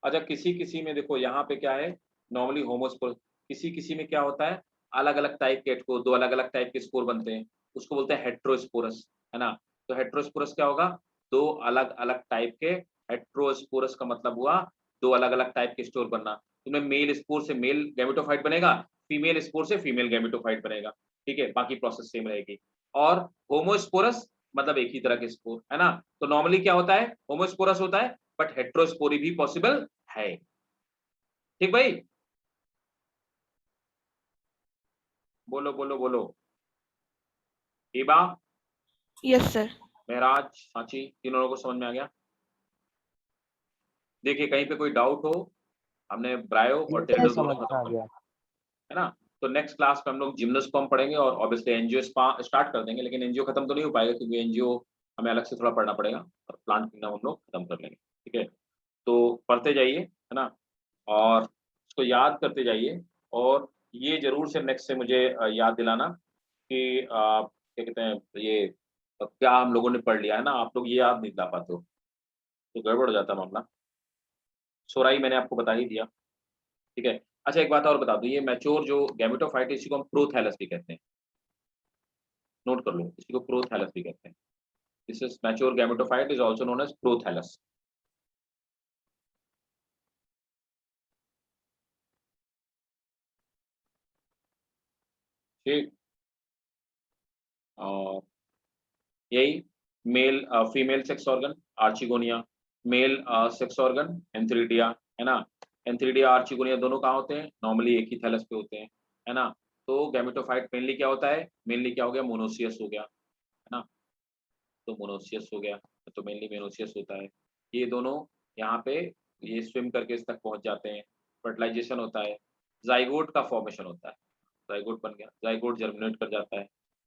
अच्छा, किसी किसी में देखो यहाँ पे क्या है, नॉर्मली होमोस्पोरस, किसी किसी में क्या होता है, अलग अलग टाइप के को दो अलग अलग टाइप के स्पोर बनते हैं, उसको बोलते हैं हेट्रोस्पोरस, है ना। तो हेट्रोस्पोरस क्या होगा, दो अलग अलग टाइप के, हेट्रोस्पोरस का मतलब हुआ दो अलग अलग टाइप के स्पोर बनना। तुम्हें मेल स्पोर से मेल गैमेटोफाइट बनेगा, फीमेल स्पोर से फीमेल गैमेटोफाइट बनेगा, ठीक है, बाकी प्रोसेस सेम रहेगी। और होमोस्पोरस मतलब एक ही तरह के स्पोर, है ना। तो नॉर्मली क्या होता है, होमोस्पोरस होता है, बट हेट्रोस्पोरी भी पॉसिबल है। ठीक भाई, बोलो बोलो बोलो। Hiba, yes sir. महराज, सांची, तीनों लोगों को समझ में आ गया। देखिए कहीं पे कोई डाउट हो, हमने ब्रायो और टेरेडो दोनों समझ में खत्म आ कर, गया। है ना। तो नेक्स्ट क्लास में हम लोग जिम्नोस्पर्म पढ़ेंगे और ऑब्वियसली एनजीओ स्टार्ट कर देंगे, लेकिन एनजीओ खत्म तो नहीं हो पाएगा क्योंकि एनजीओ हमें अलग से थोड़ा पढ़ना पड़ेगा, और प्लांट किंगडम हम लोग खत्म कर लेंगे, ठीक है। तो पढ़ते जाइए, है ना, और उसको याद करते जाइए। और ये जरूर से नेक्स्ट से मुझे याद दिलाना कि क्या कहते हैं, ये क्या हम लोगों ने पढ़ लिया है ना, आप लोग ये याद नहीं दिला पाते हो तो गड़बड़ हो जाता है मामला। सोराई मैंने आपको बता ही दिया, ठीक है। अच्छा एक बात और बता दूं, ये मैच्योर जो गैमेटोफाइट है इसी को हम प्रोथैलस भी कहते हैं, नोट कर लो, इसी को प्रोथैलस भी कहते हैं। This is mature gametophyte is also known as prothallus. ठीक, और यही male female sex organ archegonia, male sex organ antheridia, है ना। एंथ्रीडिया आर्चिगोनिया दोनों कहाँ होते हैं, नॉर्मली एक ही थैलस पे होते हैं, है ना। तो गैमेटोफाइट मेनली क्या होता है, मेनली क्या हो गया, मोनोसियस हो गया, है ना। तो मोनोसियस हो गया, तो मेनली मोनोसियस होता है। ये दोनों यहाँ पे ये स्विम करके इस तक पहुंच जाते हैं, फर्टिलाइजेशन होता है, जाइगोट का फॉर्मेशन होता है, जाइगोट बन गया, जाइगोट जर्मिनेट कर जाता है,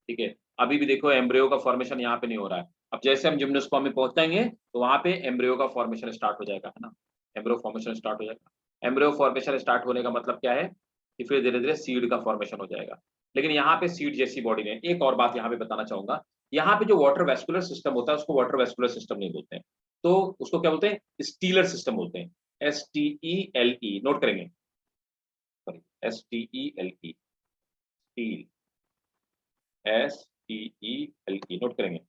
ठीक है। अभी भी देखो एम्ब्रियो का फॉर्मेशन यहाँ पे नहीं हो रहा है, अब जैसे हम जिम्नोस्पर्म में पहुंचेंगे तो वहां पे एम्ब्रियो का फॉर्मेशन स्टार्ट हो जाएगा, है ना। एम्ब्रियो फॉर्मेशन स्टार्ट हो जाएगा, एम्ब्रियो फॉर्मेशन स्टार्ट होने का मतलब क्या है कि फिर धीरे धीरे सीड का फॉर्मेशन हो जाएगा। लेकिन यहाँ पे सीड जैसी बॉडी में एक और बात यहाँ पे बताना चाहूंगा, यहाँ पे जो वाटर वेस्कुलर सिस्टम होता है उसको वाटर वेस्कुलर सिस्टम नहीं बोलते हैं, तो उसको क्या बोलते हैं, स्टीलर सिस्टम बोलते हैं, STELE, नोट करेंगे, STELE, स्टील, STELE, नोट करेंगे।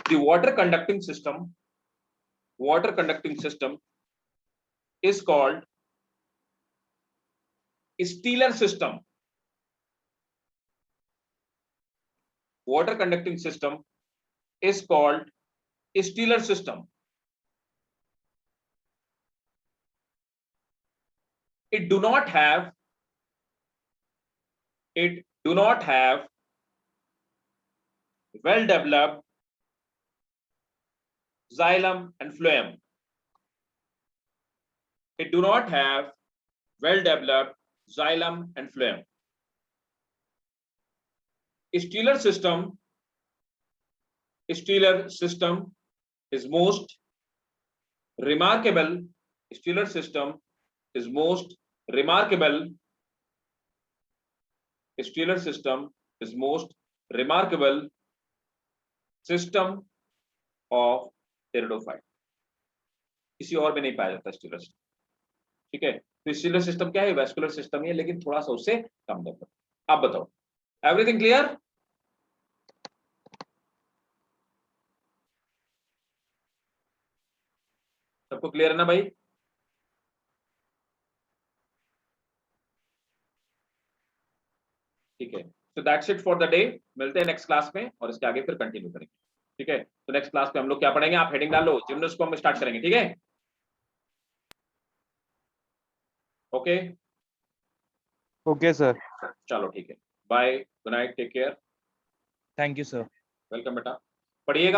The water conducting system is called Steeler system. Water conducting system is called Steeler system. It do not have well developed xylem and phloem. It do not have well developed xylem and phloem. Steeler system is most remarkable. Steeler system is most remarkable. Steeler system is most remarkable system of pteridophyte. किसी और में नहीं पाया जाता stealer system, ठीक है। तो stealer system क्या है, वेस्कुलर सिस्टम ही है, लेकिन थोड़ा सा उससे कम डेवलप। आप बताओ, एवरीथिंग क्लियर? सबको क्लियर है ना भाई? ठीक है, तो that's it for the day. मिलते हैं नेक्स्ट क्लास में और इसके आगे फिर कंटिन्यू करेंगे, ठीक है। तो नेक्स्ट क्लास में हम लोग क्या पढ़ेंगे, आप हेडिंग डाल लो, जिम्नोस्पर्म में स्टार्ट करेंगे, ठीक है। ओके ओके सर, चलो ठीक है, bye, good night, take care, thank you sir. Welcome बेटा, पढ़िएगा।